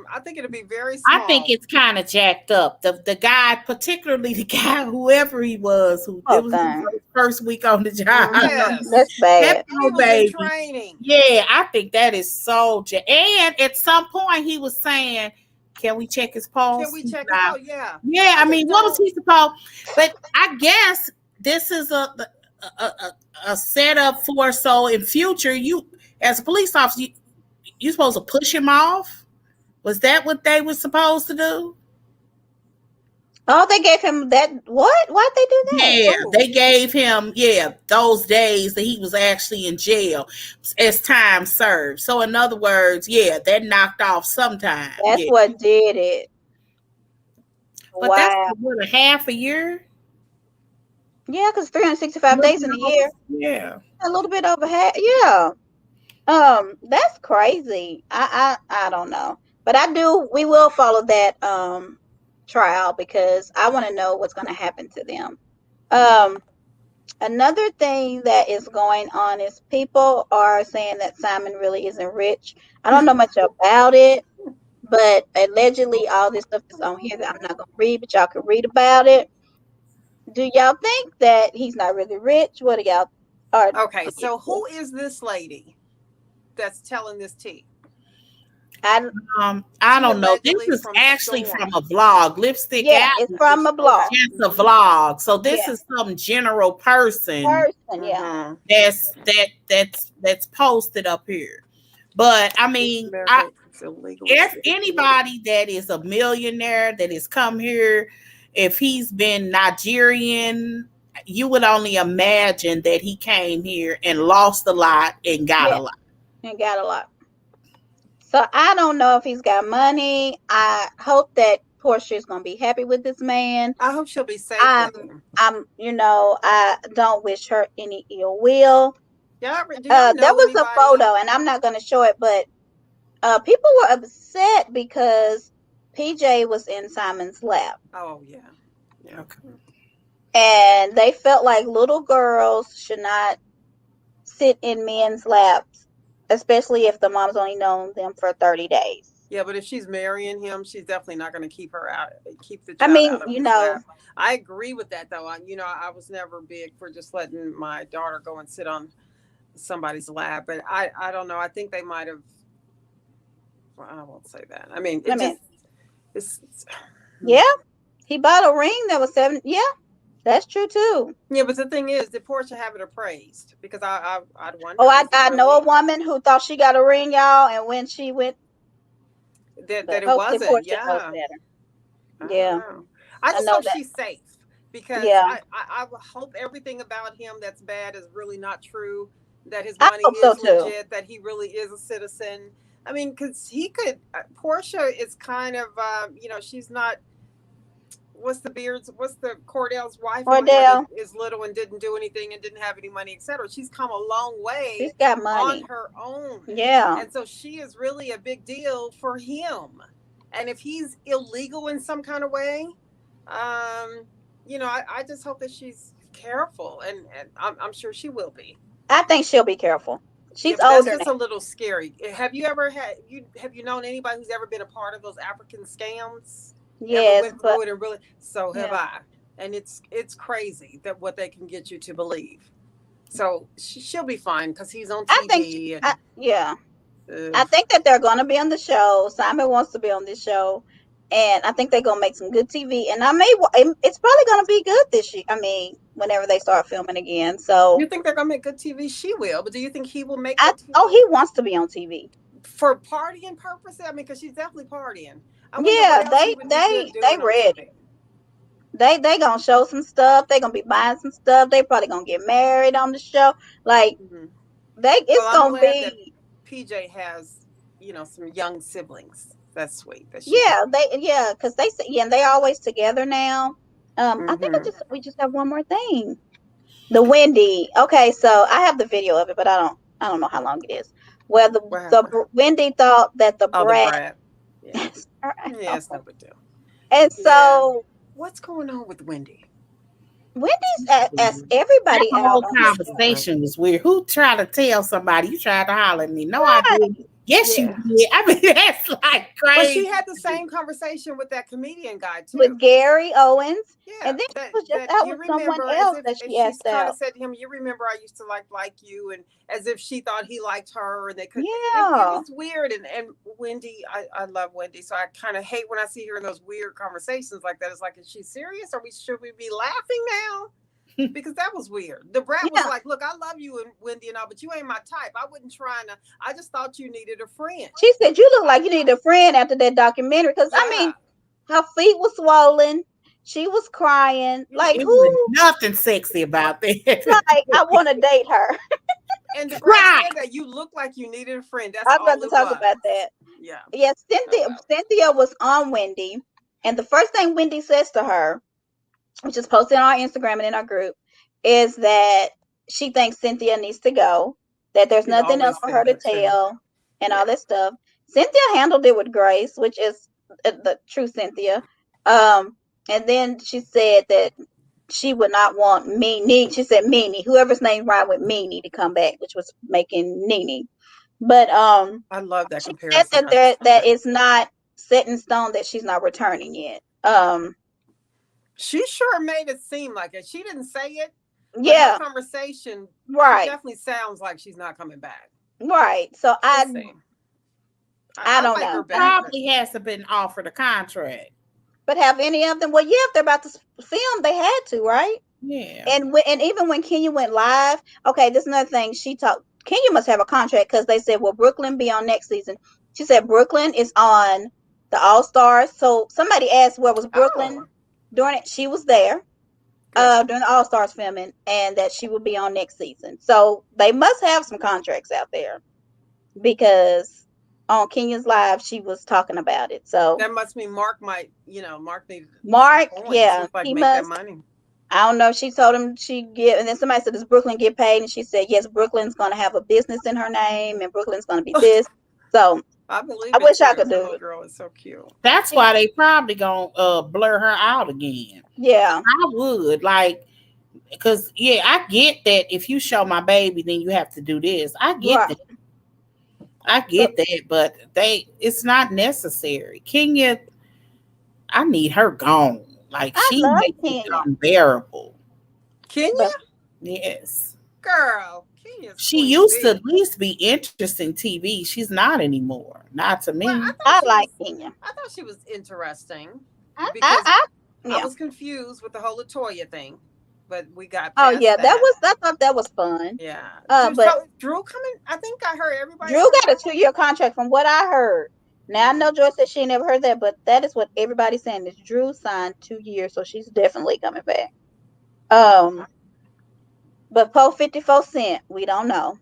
I think it'll be very small. I think it's kind of jacked up. The guy, particularly the guy, whoever he was, it was his first week on the job. Yes. That's bad. That baby. Training. Yeah, I think that is so. And at some point, he was saying, "Can we check his pulse?" Can we check it out? Yeah. Yeah, I mean, what was he supposed? But I guess this is a setup for so in future, you as a police officer, you supposed to push him off. Was that what they were supposed to do? Oh, they gave him that. What? Why'd they do that? Yeah, they gave him, those days that he was actually in jail as time served. So, in other words, that knocked off sometime. That's what did it. But that's what, a half a year? Yeah, because 365 days in a year. Yeah. A little bit over half. Yeah. That's crazy. I don't know. But we will follow that trial because I want to know what's going to happen to them. Another thing that is going on is people are saying that Simon really isn't rich. I don't know much about it, but allegedly all this stuff is on here that I'm not going to read, but y'all can read about it. Do y'all think that he's not really rich? What do y'all are? Okay, so who is this lady that's telling this tea? I don't know. This is actually from a vlog. Lipstick. Yeah, it's from a blog. It's a vlog. So this is some general person. Yeah. That's posted up here. But I mean, if anybody that is a millionaire that has come here, if he's been Nigerian, you would only imagine that he came here and lost a lot and got a lot. So I don't know if he's got money. I hope that Porsha is going to be happy with this man. I hope she'll be safe. I don't wish her any ill will. There was a photo, and I'm not going to show it, but people were upset because PJ was in Simon's lap. Oh, yeah. Okay. And they felt like little girls should not sit in men's laps, especially if the mom's only known them for 30 days. Yeah, but if she's marrying him, she's definitely not going to keep the child out of his lap. I agree with that, though. I was never big for just letting my daughter go and sit on somebody's lap, but I don't know. I think they might have. Well, I won't say that. I mean, yeah. He bought a ring that was 7. Yeah, that's true too. Yeah, but the thing is, did Porsche have it appraised? Because I'd wonder. Oh, I know a woman who thought she got a ring, y'all, and when she went, that it hopefully wasn't. Porsche knows Yeah. better. Yeah, I I just know hope that. she's safe because Yeah, I hope everything about him that's bad is really not true. That his I money hope so is too. legit. That he really is a citizen. I mean, because he could. Porsche is kind of, she's not. What's the Cordell's wife? That Cordell, is little and didn't do anything and didn't have any money, etc. She's come a long she's way got on money. her own, Yeah, and so she is really a big deal for him. And if he's illegal in some kind of way, um, I just hope that she's careful, and I'm sure she will be. I think she'll be careful. Yeah, She's but that's older just now. a little scary. Have you ever have you known anybody who's ever been a part of those African scams? Ever Yes, went but through it and really? So have yeah, I, and it's crazy that what they can get you to believe. So she'll be fine because he's on I think TV yeah. I and think that they're going to be on the show. Simon wants to be on this show, and I think they're going to make some good TV. And it's probably going to be good this year. I mean, whenever they start filming again. you So think they're gonna make good TV? She will, but do you think he will make I good oh, TV he wants to be on TV. for partying purposes? I mean, because she's definitely partying. I wonder what Yeah, else he they would be they good they doing on ready. TV. They gonna show some stuff. They gonna be buying some stuff. They probably gonna get married on the show. Like Mm-hmm. Well, it's I'm gonna glad that be. PJ has, some young siblings. That's sweet that she can. Yeah, because and they always together now. I think Mm-hmm. we just have one more thing. The Wendy. Okay, so I have the video of it, but I don't know how long it is. Where What happened? Wendy thought that the Oh, the brat. brat. Yeah. Yeah, it's no big deal. And Yeah. so What's going on with Wendy? Wendy's asked That everybody out whole on her show. conversation was weird. Who tried to tell somebody? You tried to holler at me. No, I Right. didn't. Yes, you Yeah. did. I mean, that's like But she crazy. had the same conversation with that comedian guy too. With Gary Owens. Yeah, And then she was just that out you with someone remember, else that as she she's asked kind out. of said to him, you remember I used to like you, and as if she thought he liked her, and they could. It Yeah. was weird, and Wendy, I love Wendy, so I kind of hate when I see her in those weird conversations like that. It's like, is she serious? Should we be laughing now? Because that was weird. The brat was like, look, I love you and Wendy and all, but you ain't my type. I wouldn't try to. I just thought you needed a friend. She said, you look like you need a friend after that documentary. Because, I mean, her feet were swollen. She was crying. Like, It was who? nothing sexy about that. Like, I want to date her. And the brat said that you look like you needed a friend. That's I was all about to it talk was. about that. Yeah. Yeah, Cynthia was on Wendy. And the first thing Wendy says to her, which is posted on our Instagram and in our group, is that she thinks Cynthia needs to go, that there's She's nothing else always for said her to that, too. tell, and all that stuff. Cynthia handled it with grace, which is the true Cynthia. And then she said that she would not want she said Meanie, whoever's name rhymed with Meanie, to come back, which was making Nene. But I love that she comparison. said that it's not set in stone that she's not returning yet. She sure made it seem like it. She didn't say it. Yeah. Her conversation, right. She definitely sounds like she's not coming back. Right. So I don't like know. Probably hasn't been offered a contract. But have any of them? Well, yeah, if they're about to film, they had to, right? Yeah. And even when Kenya went live, okay, this is another thing. Kenya must have a contract because they said, will Brooklyn be on next season? She said Brooklyn is on the All Stars. So somebody asked, where was Brooklyn during it? She was there during the All Stars filming, and that she will be on next season. So they must have some contracts out there, because on Kenya's live she was talking about it. So that must mean Mark needed yeah, like he make must. that money. I don't know. She told him and then somebody said, does Brooklyn get paid? And she said, yes, Brooklyn's going to have a business in her name, and Brooklyn's going to be this. So I believe. I wish I could do it. Girl is so cute. That's why they probably gonna blur her out again. Yeah, I would because I get that if you show my baby, then you have to do this. I get that. I get that, but it's not necessary. Kenya, I need her gone. Like, she makes it unbearable. Kenya? Yes. Girl, she used to at least be interesting TV. She's not anymore. Not to me. I like Kenya. I thought she was interesting. I Yeah. I was confused with the whole Latoya thing, but we got Oh past yeah, that. I thought that was fun. Yeah. But So Drew coming, I think I heard everybody. Drew got a 2-year contract from what I heard. Now I know Joy said she never heard that, but that is what everybody's saying is Drew signed 2 years, so she's definitely coming back. But Poe 54 Cent, we don't know.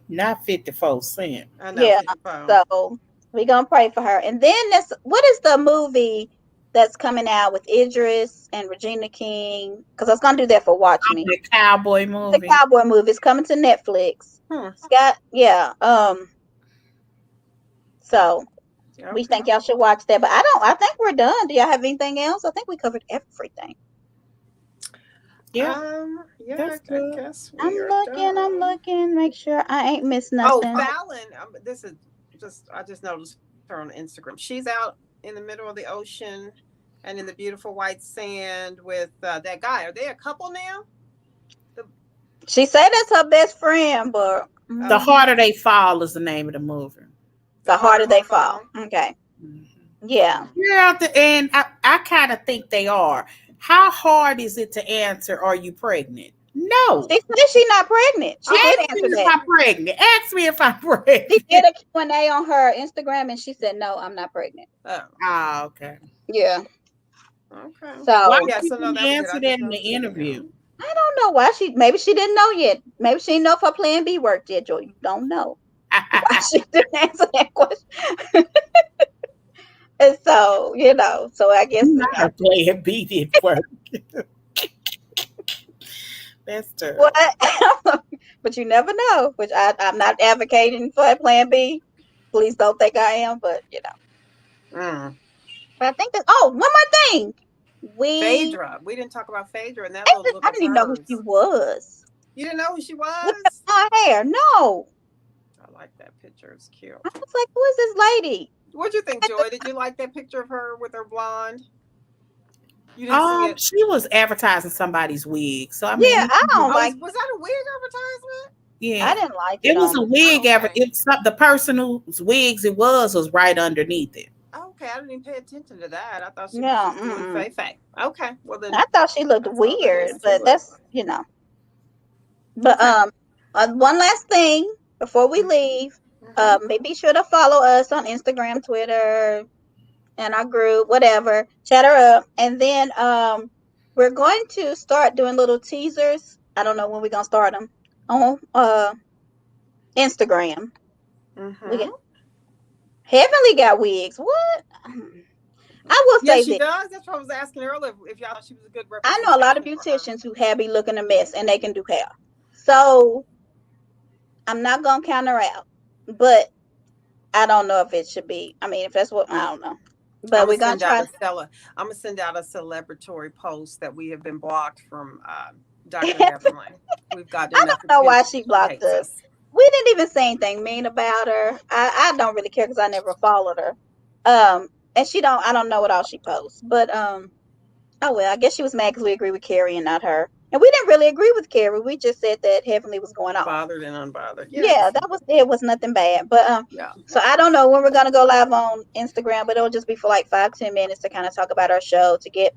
Not 54 Cent. I know. Yeah, 54. so we gonna pray for her. And then what is the movie that's coming out with Idris and Regina King? Because I was gonna do that for Watch Me. The cowboy movie. The cowboy movie is coming to Netflix. Scott, yeah. So we think y'all should watch that. But I think we're done. Do y'all have anything else? I think we covered everything. Yeah. That's good. I guess I'm looking, make sure I ain't missed nothing. Oh, Fallon. I just noticed her on Instagram. She's out in the middle of the ocean and in the beautiful white sand with that guy. Are they a couple now? She said that's her best friend, but The Harder They Fall is the name of the movie. The Harder They Fall. Okay. Yeah. Yeah, and I kind of think they are. How hard is it to answer, are you pregnant? No. She said she's not pregnant. She did answer that. If I'm pregnant. Ask me if I'm pregnant. She did a Q&A on her Instagram and she said, no, I'm not pregnant. Oh, okay. Yeah. Okay. So why did you answer that in the interview? I don't know why maybe she didn't know yet. Maybe she didn't know if her plan B worked yet, Joy. You don't know. Why she didn't answer that question. And so, so I guess her plan B didn't work. That's true. But you never know, which I'm not advocating for a plan B. Please don't think I am, but But I think one more thing. Phaedra. We didn't talk about Phaedra and that little look. I didn't even know who she was. You didn't know who she was? With the blonde hair. No. I like that picture. It's cute. I was like, who is this lady? What'd you think, Joy? Did you like that picture of her with her blonde? You didn't see it? She was advertising somebody's wig. So I mean, I don't like. Was that a wig advertisement? Yeah, I didn't like it. It was a wig. The person whose wigs it was right underneath it. Okay, I didn't even pay attention to that. I thought she was doing fake. Okay, well then. I thought she looked weird, but that's But one last thing before we leave, be sure to follow us on Instagram, Twitter, and our group, whatever. Chat her up, and then we're going to start doing little teasers. I don't know when we're gonna start them on Instagram. Heavenly got wigs. What? I will say she does. That's what I was asking earlier. If y'all thought she was a good I know a lot of beauticians who be looking a mess and they can do hair. So I'm not gonna count her out, but I don't know if it should be. I mean, if that's what I don't know. But we're gonna try. I'm gonna send out a celebratory post that we have been blocked from Dr. Heavenly. We've got. I don't know why she blocked us. We didn't even say anything mean about her. I don't really care because I never followed her. And I don't know what all she posts. But oh well, I guess she was mad because we agree with Carrie and not her. And we didn't really agree with Carrie. We just said that Heavenly was going on. Bothered and unbothered. Yeah, that was it. Was nothing bad. But so I don't know when we're gonna go live on Instagram, but it'll just be for like 5-10 minutes to kind of talk about our show to get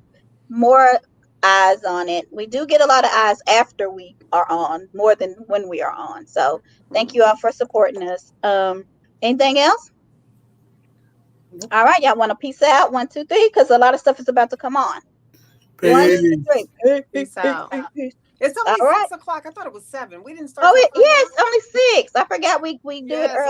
more eyes on it. We do get a lot of eyes after we are on, more than when we are on. So thank you all for supporting us. Anything else? All right, y'all want to peace out? 1, 2, 3, because a lot of stuff is about to come on. Peace. 1, 2, 3. Peace out. It's only 6 o'clock. I thought it was 7. We didn't start. Oh, it's only 6. I forgot we do it early.